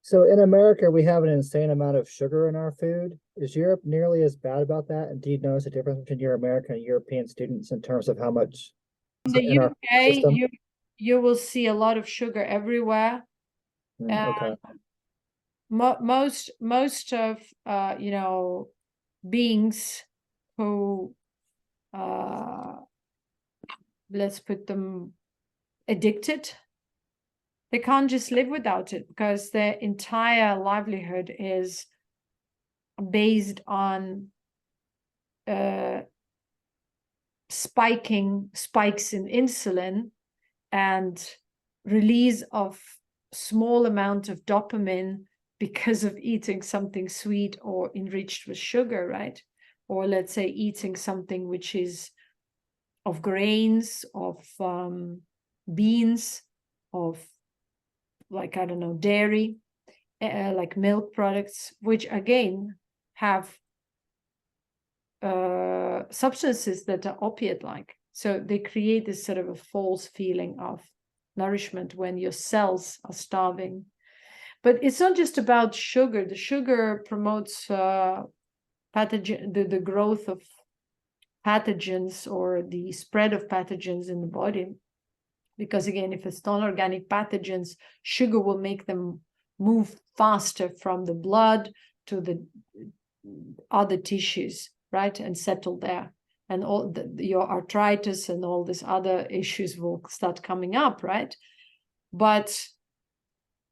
So in America, we have an insane amount of sugar in our food. Is Europe nearly as bad about that? And do you notice a difference between your American and European students in terms of how much In the in our system? UK, you will see a lot of sugar everywhere. Okay. Most of beings who let's put them addicted, they can't just live without it, because their entire livelihood is based on spikes in insulin and release of small amount of dopamine because of eating something sweet or enriched with sugar, right? Or let's say eating something which is of grains, of beans, of, like, I don't know, dairy, like milk products, which again have substances that are opiate-like. So they create this sort of a false feeling of nourishment when your cells are starving. But it's not just about sugar. The sugar promotes the growth of pathogens, or the spread of pathogens in the body. Because again, if it's non-organic pathogens, sugar will make them move faster from the blood to the other tissues, right? And settle there. And all your arthritis and all these other issues will start coming up, right?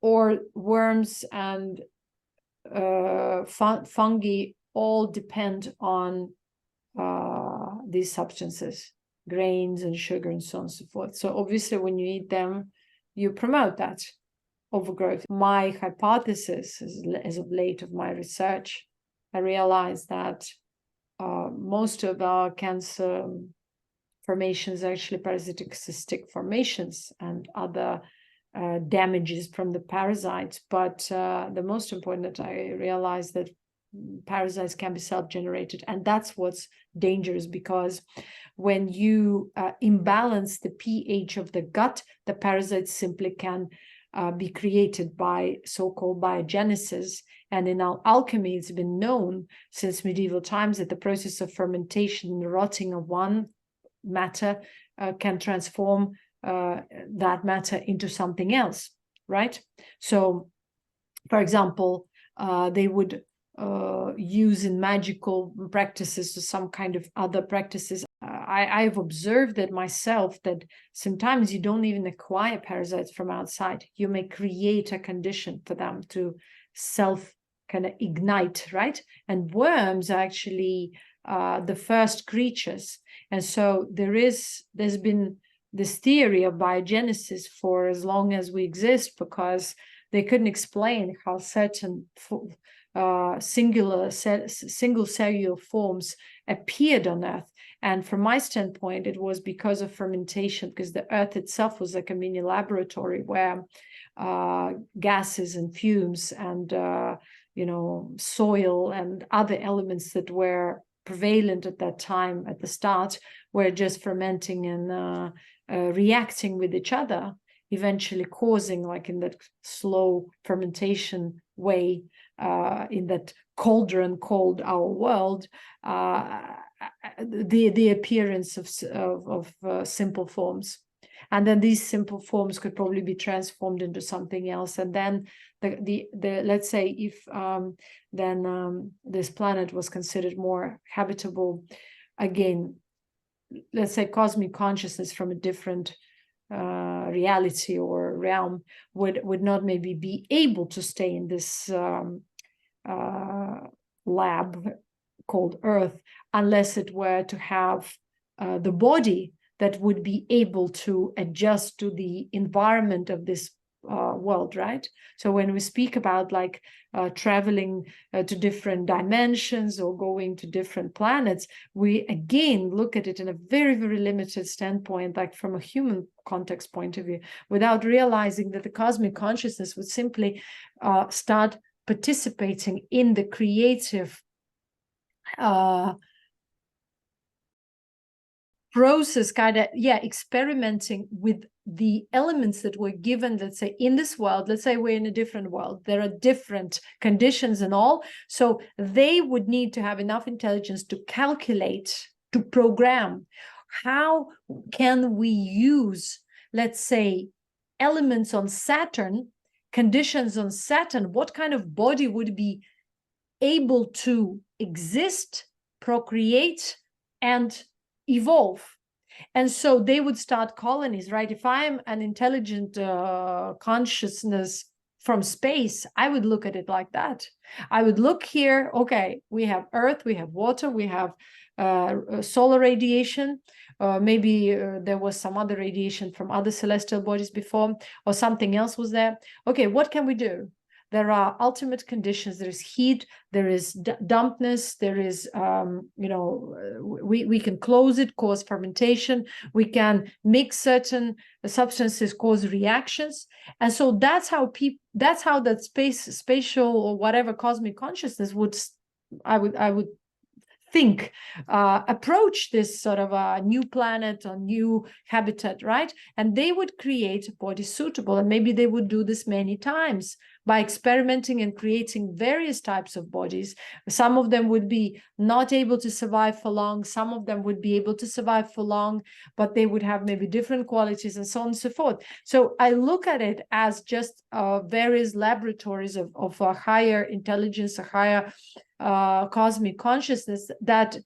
Or worms and fungi all depend on these substances, grains and sugar and so on and so forth. So obviously when you eat them, you promote that overgrowth. My hypothesis, as of late of my research, I realized that most of our cancer formations are actually parasitic cystic formations and other damages from the parasites. But the most important that I realized that parasites can be self-generated, and that's what's dangerous, because when you imbalance the pH of the gut, the parasites simply can be created by so-called biogenesis. And in our alchemy, it's been known since medieval times that the process of fermentation and rotting of one matter can transform that matter into something else, right? So, for example, they would use in magical practices or some kind of other practices. I've observed that myself, that sometimes you don't even acquire parasites from outside. You may create a condition for them to self kind of ignite, right? And worms are actually the first creatures. And so there's been this theory of biogenesis for as long as we exist, because they couldn't explain how certain single cellular forms appeared on Earth. And from my standpoint, it was because of fermentation, because the Earth itself was like a mini laboratory where gases and fumes and soil and other elements that were prevalent at that time at the start were just fermenting and reacting with each other, eventually causing, like in that slow fermentation way, in that cauldron called our world, the appearance of simple forms. And then these simple forms could probably be transformed into something else. And then the let's say if this planet was considered more habitable, again, let's say cosmic consciousness from a different reality or realm would not maybe be able to stay in this lab called Earth, unless it were to have the body that would be able to adjust to the environment of this world, right? So when we speak about like traveling to different dimensions or going to different planets, we again look at it in a very, very limited standpoint, like from a human context point of view, without realizing that the cosmic consciousness would simply start participating in the creative process, kind of, experimenting with the elements that were given, let's say, in this world. Let's say we're in a different world. There are different conditions and all. So they would need to have enough intelligence to calculate, to program. How can we use, let's say, elements on Saturn, conditions on Saturn? What kind of body would be able to exist, procreate, and evolve? And so they would start colonies, right? If I'm an intelligent consciousness from space, I would look at it like that. I would look here, okay, we have earth, we have water, we have solar radiation, maybe there was some other radiation from other celestial bodies before, or something else was there. Okay, what can we do? There are ultimate conditions. There is heat, there is dampness, there is, we can close it, cause fermentation. We can mix certain substances, cause reactions. And so that's how that spatial or whatever cosmic consciousness would, I would think, approach this sort of a new planet or new habitat, right? And they would create a body suitable, and maybe they would do this many times by experimenting and creating various types of bodies. Some of them would be not able to survive for long. Some of them would be able to survive for long, but they would have maybe different qualities and so on and so forth. So I look at it as just various laboratories of a higher intelligence, a higher cosmic consciousness that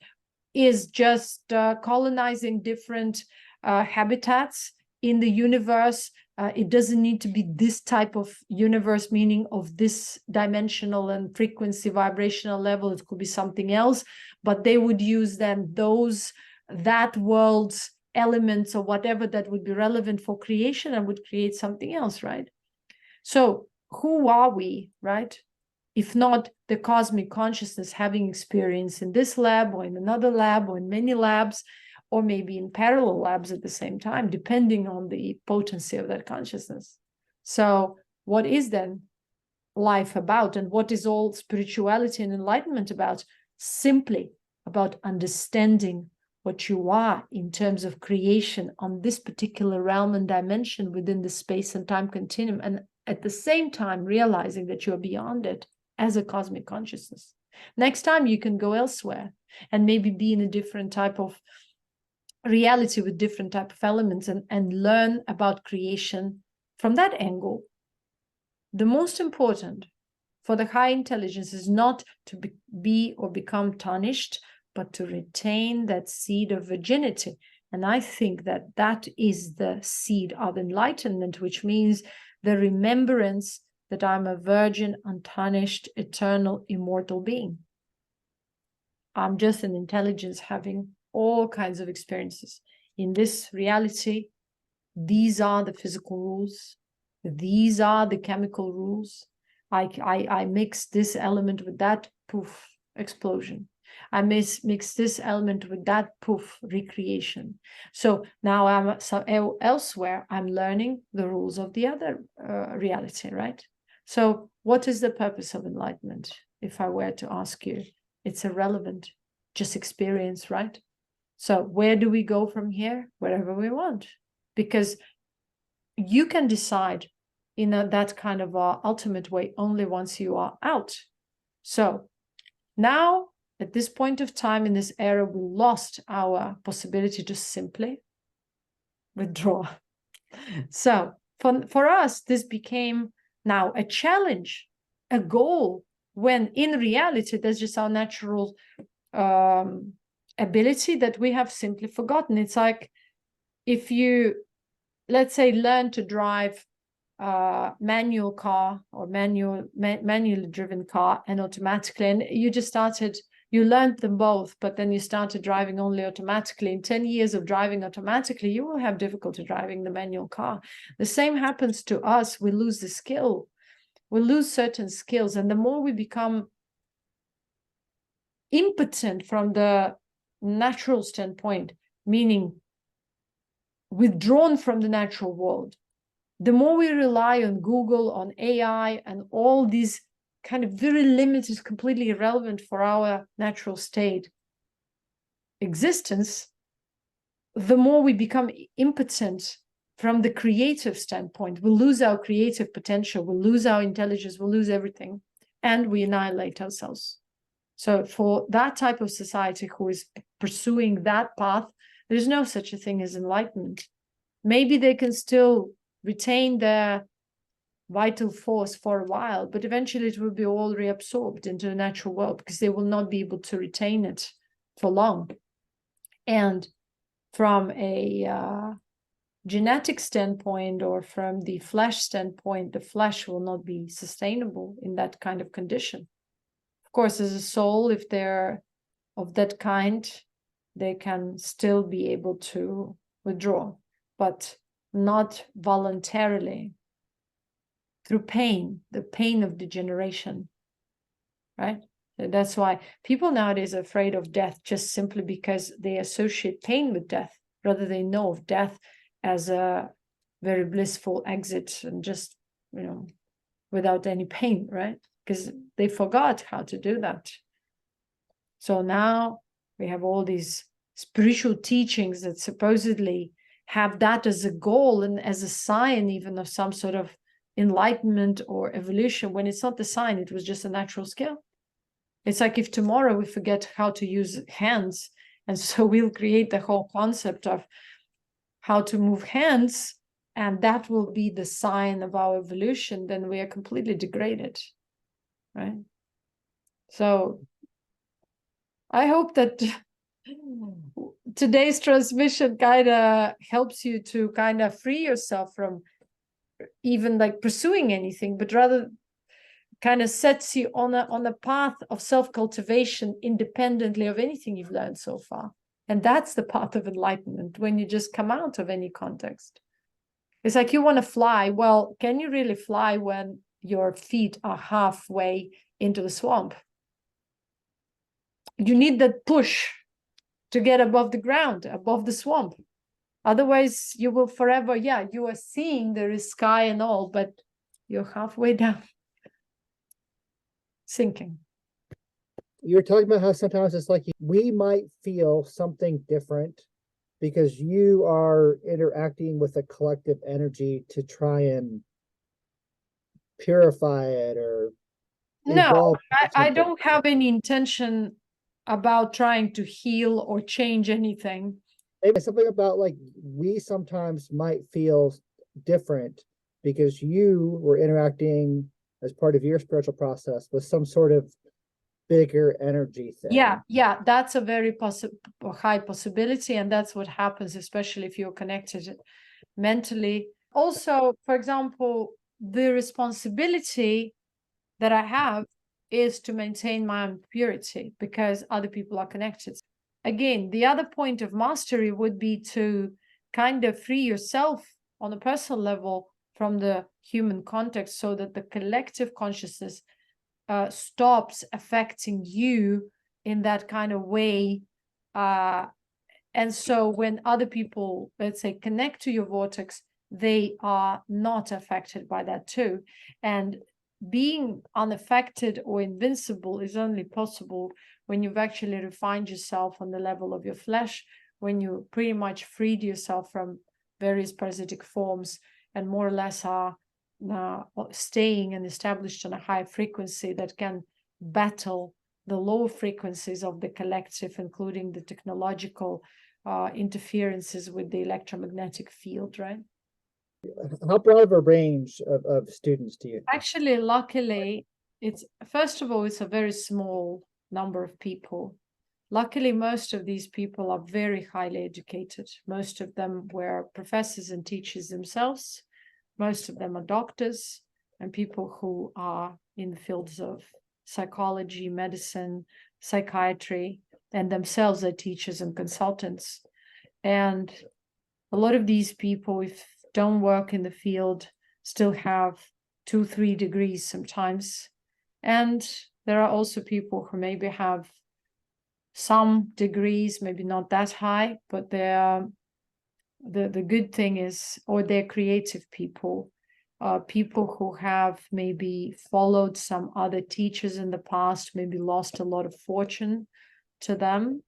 is just colonizing different habitats in the universe. It doesn't need to be this type of universe, meaning of this dimensional and frequency vibrational level. It could be something else, but they would use then that world's elements or whatever that would be relevant for creation and would create something else, right? So who are we, right? If not the cosmic consciousness having experience in this lab or in another lab or in many labs, or maybe in parallel labs at the same time, depending on the potency of that consciousness. So what is then life about, and what is all spirituality and enlightenment about? Simply about understanding what you are in terms of creation on this particular realm and dimension within the space and time continuum, and at the same time realizing that you're beyond it as a cosmic consciousness. Next time you can go elsewhere and maybe be in a different type of reality with different type of elements and learn about creation from that angle. The most important for the high intelligence is not to be or become tarnished, but to retain that seed of virginity. And I think that that is the seed of enlightenment, which means the remembrance that I'm a virgin, untarnished, eternal, immortal being. I'm just an intelligence having all kinds of experiences. In this reality, these are the physical rules. These are the chemical rules. I mix this element with that, poof, explosion. I mix this element with that, poof, recreation. So now I'm elsewhere, I'm learning the rules of the other reality, right? So what is the purpose of enlightenment? If I were to ask you, it's irrelevant, just experience, right? So where do we go from here? Wherever we want, because you can decide in that kind of ultimate way only once you are out. So now, at this point of time in this era, we lost our possibility to simply withdraw. So for us, this became now a challenge, a goal, when in reality, that's just our natural ability that we have simply forgotten. It's like if you, let's say, learn to drive a manual car or manually driven car, and automatically, and you just started You learned them both, but then you started driving only automatically. In 10 years of driving automatically, you will have difficulty driving the manual car. The same happens to us. We lose the skill. We lose certain skills. And the more we become impotent from the natural standpoint, meaning withdrawn from the natural world, the more we rely on Google, on AI, and all these kind of very limited, completely irrelevant for our natural state existence, the more we become impotent from the creative standpoint. We lose our creative potential, we lose our intelligence, we lose everything, and we annihilate ourselves. So for that type of society who is pursuing that path, there's no such a thing as enlightenment. Maybe they can still retain their vital force for a while, but eventually it will be all reabsorbed into the natural world because they will not be able to retain it for long. And from a genetic standpoint or from the flesh standpoint, the flesh will not be sustainable in that kind of condition. Of course, as a soul, if they're of that kind, they can still be able to withdraw, but not voluntarily, through pain, the pain of degeneration, right? That's why people nowadays are afraid of death, just simply because they associate pain with death, rather they know of death as a very blissful exit and just, without any pain, right? Because they forgot how to do that. So now we have all these spiritual teachings that supposedly have that as a goal and as a sign even of some sort of enlightenment or evolution, when it's not the sign, it was just a natural skill. It's like if tomorrow we forget how to use hands, and so we'll create the whole concept of how to move hands, and that will be the sign of our evolution, then we are completely degraded, right? So I hope that today's transmission kind of helps you to kind of free yourself from even like pursuing anything, but rather kind of sets you on a path of self-cultivation independently of anything you've learned so far. And that's the path of enlightenment, when you just come out of any context. It's like you want to fly. Well, can you really fly when your feet are halfway into the swamp? You need that push to get above the ground, above the swamp. Otherwise, you will forever, you are seeing there is sky and all, but you're halfway down, sinking. You're talking about how sometimes it's like we might feel something different because you are interacting with a collective energy to try and purify it or no, I don't have any intention about trying to heal or change anything. Maybe something about like we sometimes might feel different because you were interacting as part of your spiritual process with some sort of bigger energy thing. Yeah, that's a very high possibility, and that's what happens, especially if you're connected mentally. Also, for example, the responsibility that I have is to maintain my own purity because other people are connected. Again, the other point of mastery would be to kind of free yourself on a personal level from the human context so that the collective consciousness stops affecting you in that kind of way. And so when other people, let's say, connect to your vortex, they are not affected by that too. And being unaffected or invincible is only possible when you've actually refined yourself on the level of your flesh, when you pretty much freed yourself from various parasitic forms and more or less are staying and established on a high frequency that can battle the low frequencies of the collective, including the technological interferences with the electromagnetic field, right? How broad of a range of students do you? Actually, luckily, it's first of all, it's a very small number of people. Luckily, most of these people are very highly educated. Most of them were professors and teachers themselves. Most of them are doctors and people who are in the fields of psychology, medicine, psychiatry, and themselves are teachers and consultants. And a lot of these people, if don't work in the field, still have 2-3 degrees sometimes. And there are also people who maybe have some degrees, maybe not that high, but they're the good thing is, or they're creative people, people who have maybe followed some other teachers in the past, maybe lost a lot of fortune to them,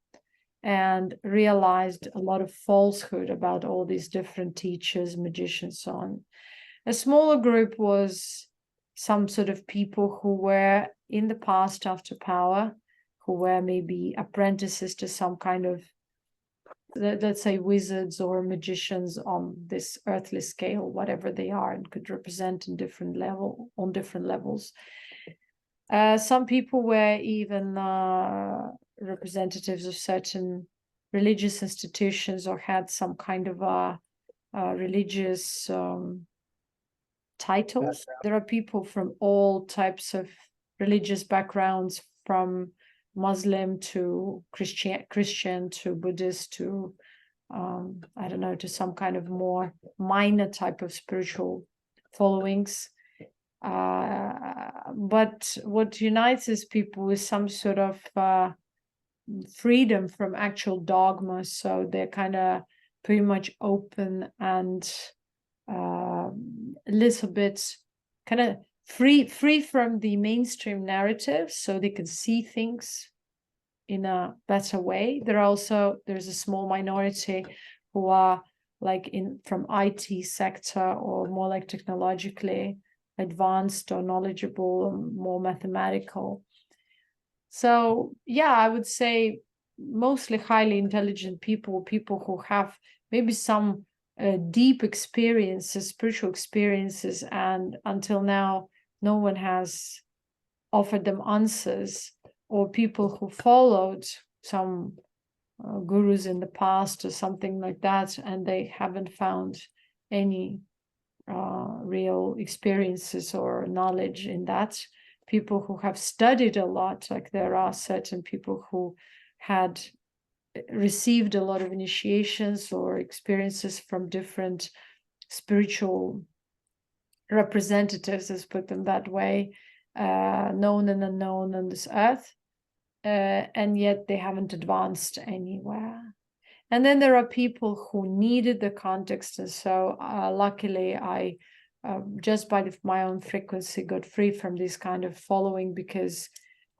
and realized a lot of falsehood about all these different teachers, magicians, so on. A smaller group was some sort of people who were in the past after power, who were maybe apprentices to some kind of, let's say, wizards or magicians on this earthly scale, whatever they are, and could represent in different levels. Some people were even representatives of certain religious institutions, or had some kind of religious titles. There are people from all types of religious backgrounds, from Muslim to Christian to Buddhist to I don't know, to some kind of more minor type of spiritual followings. But what unites these people is some sort of freedom from actual dogma. So they're kind of pretty much open and a little bit kind of free from the mainstream narrative, so they can see things in a better way. There's a small minority who are like from IT sector, or more like technologically advanced or knowledgeable, or more mathematical. So yeah, I would say mostly highly intelligent people who have maybe some deep experiences, spiritual experiences, and until now no one has offered them answers, or people who followed some gurus in the past or something like that, and they haven't found any real experiences or knowledge in that. People who have studied a lot, like there are certain people who had received a lot of initiations or experiences from different spiritual representatives, let's put them that way, known and unknown on this earth, and yet they haven't advanced anywhere. And then there are people who needed the context, and so luckily I just by my own frequency got free from this kind of following, because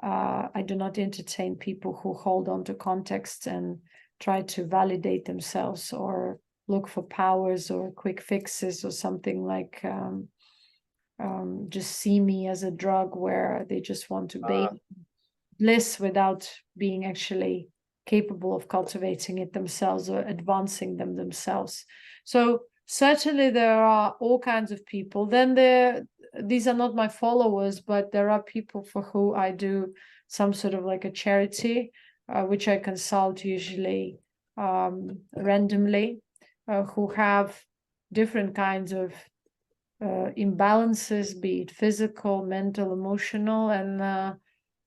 I do not entertain people who hold on to context and try to validate themselves, or look for powers or quick fixes, or something like just see me as a drug, where they just want to bait bliss without being actually capable of cultivating it themselves or advancing them themselves. So certainly there are all kinds of people. Then these are not my followers, but there are people for who I do some sort of like a charity, which I consult usually randomly, who have different kinds of imbalances, be it physical, mental, emotional, and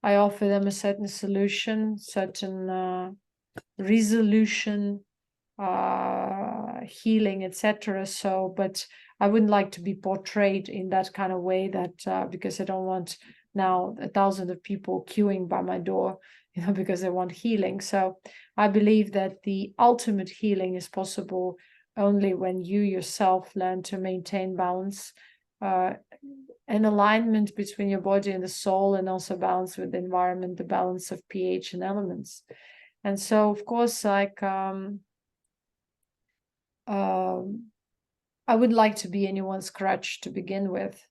I offer them a certain solution, certain resolution, healing, etc. So, but I wouldn't like to be portrayed in that kind of way, that because I don't want now 1,000 of people queuing by my door, because they want healing. So I believe that the ultimate healing is possible only when you yourself learn to maintain balance, an alignment between your body and the soul, and also balance with the environment, the balance of pH and elements. And so, of course, like I would like to be anyone's crutch to begin with.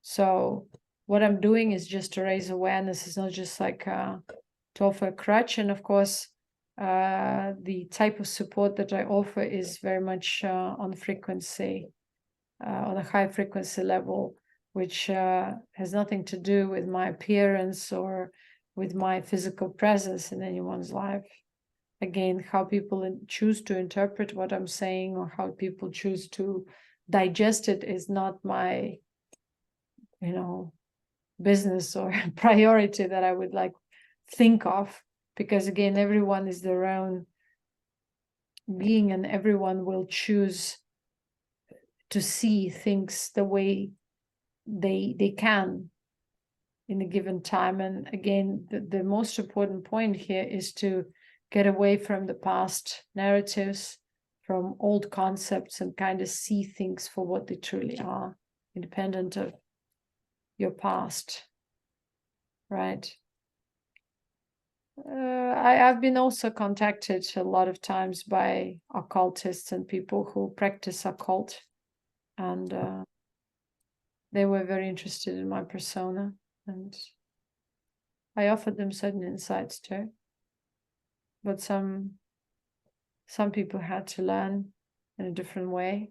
So what I'm doing is just to raise awareness. It's not just like to offer a crutch. And of course, the type of support that I offer is very much on frequency, on a high frequency level, which has nothing to do with my appearance or with my physical presence in anyone's life. Again, how people choose to interpret what I'm saying, or how people choose to digest it, is not my, business or priority that I would like think of. because again, everyone is their own being, and everyone will choose to see things the way they can in a given time. And again, the most important point here is to get away from the past narratives, from old concepts, and kind of see things for what they truly are, independent of your past, right? I've been also contacted a lot of times by occultists and people who practice occult, and they were very interested in my persona, and I offered them certain insights too. But some people had to learn in a different way.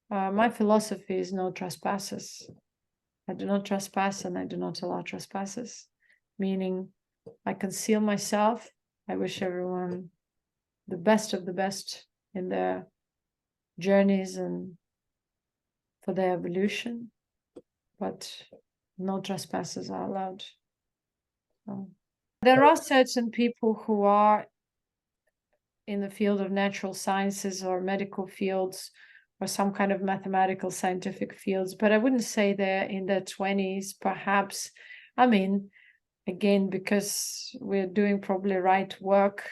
My philosophy is no trespassers. I do not trespass, and I do not allow trespassers, meaning I conceal myself. I wish everyone the best of the best in their journeys and for their evolution, but no trespassers are allowed. So, there are certain people who are in the field of natural sciences or medical fields or some kind of mathematical scientific fields, but I wouldn't say they're in their 20s, perhaps. I mean, again, because we're doing probably right work,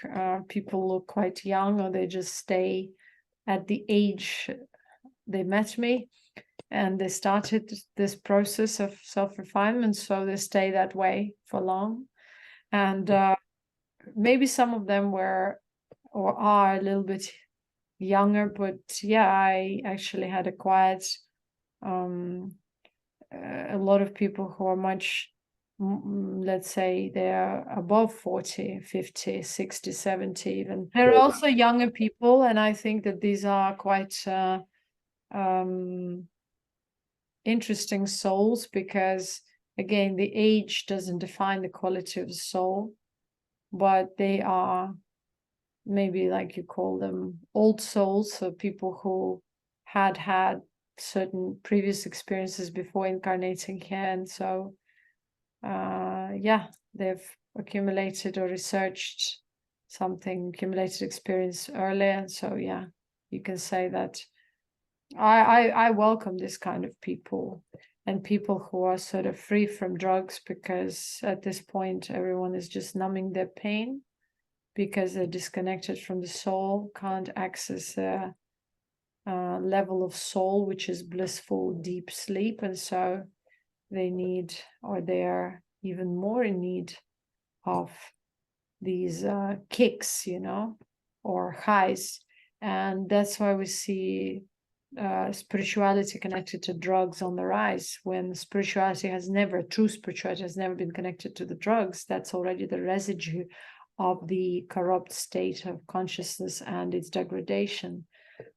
people look quite young, or they just stay at the age they met me and they started this process of self-refinement, so they stay that way for long. And maybe some of them were or are a little bit younger, but yeah, I actually had acquired a lot of people who are much, let's say they're above 40, 50, 60, 70 even. There are also younger people, and I think that these are quite interesting souls, because again, the age doesn't define the quality of the soul, but they are maybe, like you call them, old souls, so people who had certain previous experiences before incarnating here, and so yeah, they've accumulated or researched something, accumulated experience earlier, and so yeah, you can say that I welcome this kind of people, and people who are sort of free from drugs, because at this point everyone is just numbing their pain because they're disconnected from the soul, can't access a level of soul which is blissful deep sleep, and so they need, or they are even more in need of these kicks, you know, or highs. And that's why we see spirituality connected to drugs on the rise, when spirituality has never, true spirituality has never been connected to the drugs. That's already the residue of the corrupt state of consciousness and its degradation.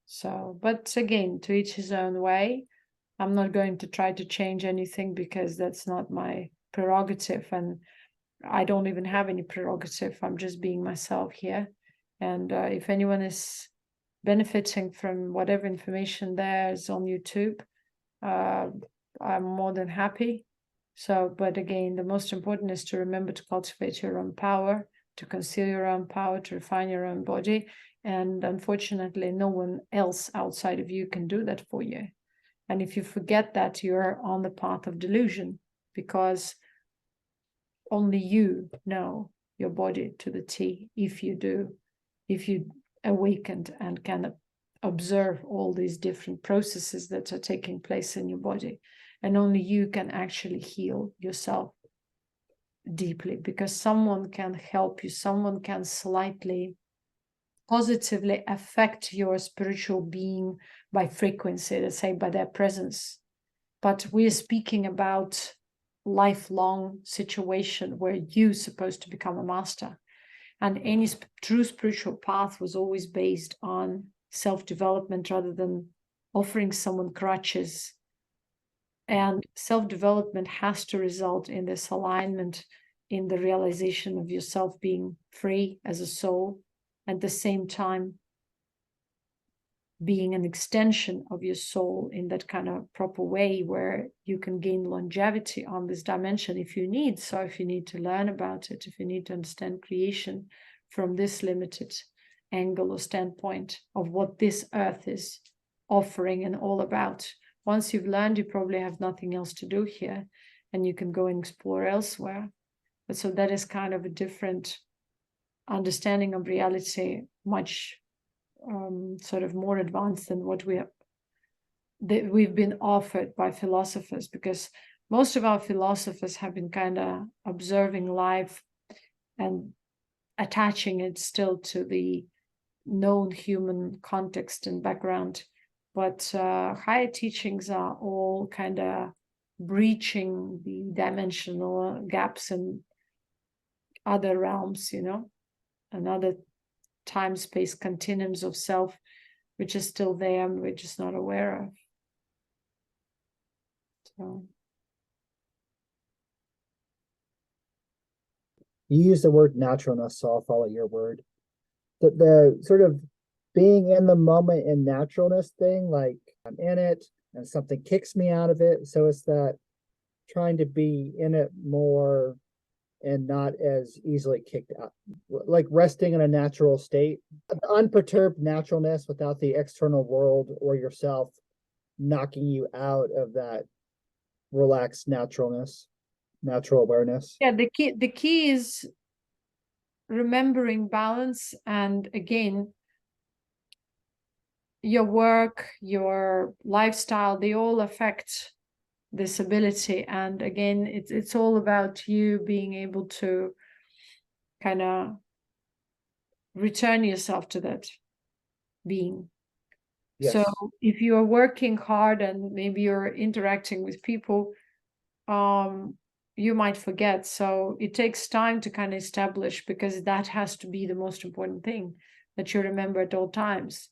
So, but again, to each his own way. I'm not going to try to change anything, because that's not my prerogative, and I don't even have any prerogative. I'm just being myself here. And if anyone is benefiting from whatever information there is on YouTube, I'm more than happy. So, but again, the most important is to remember to cultivate your own power, to conceal your own power, to refine your own body. And unfortunately, no one else outside of you can do that for you. And if you forget that, you're on the path of delusion, because only you know your body to the T. If you awakened and can observe all these different processes that are taking place in your body, and only you can actually heal yourself deeply, because someone can help you, someone can slightly positively affect your spiritual being by frequency, let's say by their presence. But we're speaking about lifelong situation where you're supposed to become a master. And any true spiritual path was always based on self-development rather than offering someone crutches. And self-development has to result in this alignment, in the realization of yourself being free as a soul, at the same time being an extension of your soul in that kind of proper way where you can gain longevity on this dimension if you need. So if you need to learn about it, if you need to understand creation from this limited angle or standpoint of what this earth is offering and all about, once you've learned, you probably have nothing else to do here and you can go and explore elsewhere. But so that is kind of a different understanding of reality, much sort of more advanced than what we've been offered by philosophers, because most of our philosophers have been kind of observing life and attaching it still to the known human context and background. But higher teachings are all kind of breaching the dimensional gaps in other realms, you know, and other time-space continuums of self, which is still there and we're just not aware of. So you use the word naturalness, so I'll follow your word. The sort of being in the moment in naturalness thing, like I'm in it and something kicks me out of it. So it's that trying to be in it more and not as easily kicked out, like resting in a natural state, unperturbed naturalness without the external world or yourself knocking you out of that relaxed naturalness, natural awareness. yeah, the key is remembering balance. And again, your work, your lifestyle, they all affect this ability. And again, it's all about you being able to kind of return yourself to that being. Yes. So if you are working hard and maybe you're interacting with people, you might forget. So it takes time to kind of establish, because that has to be the most important thing that you remember at all times.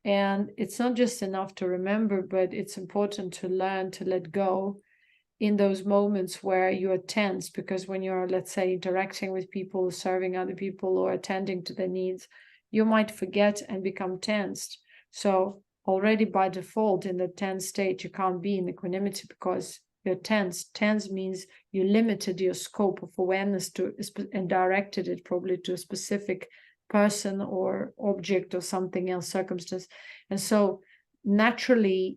And it's not just enough to remember, but it's important to learn to let go in those moments where you're tense, because when you're, let's say, interacting with people, serving other people, or attending to their needs, you might forget and become tensed. So already by default in the tense state, you can't be in equanimity because you're tense. Tense means you limited your scope of awareness to and directed it probably to a specific person or object or something else, circumstance. And so naturally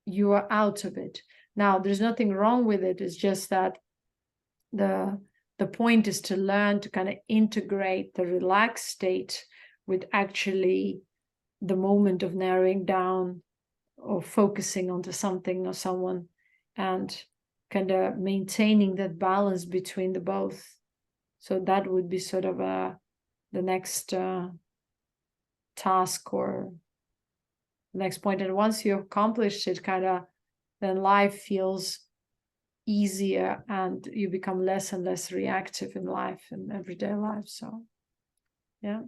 you are out of it. Now, there's nothing wrong with it. It's just that the point is to learn to kind of integrate the relaxed state with actually the moment of narrowing down or focusing onto something or someone, and kind of maintaining that balance between the both. So that would be sort of the next task or the next point. And once you accomplish it, kind of then life feels easier and you become less and less reactive in life, in everyday life. So, yeah.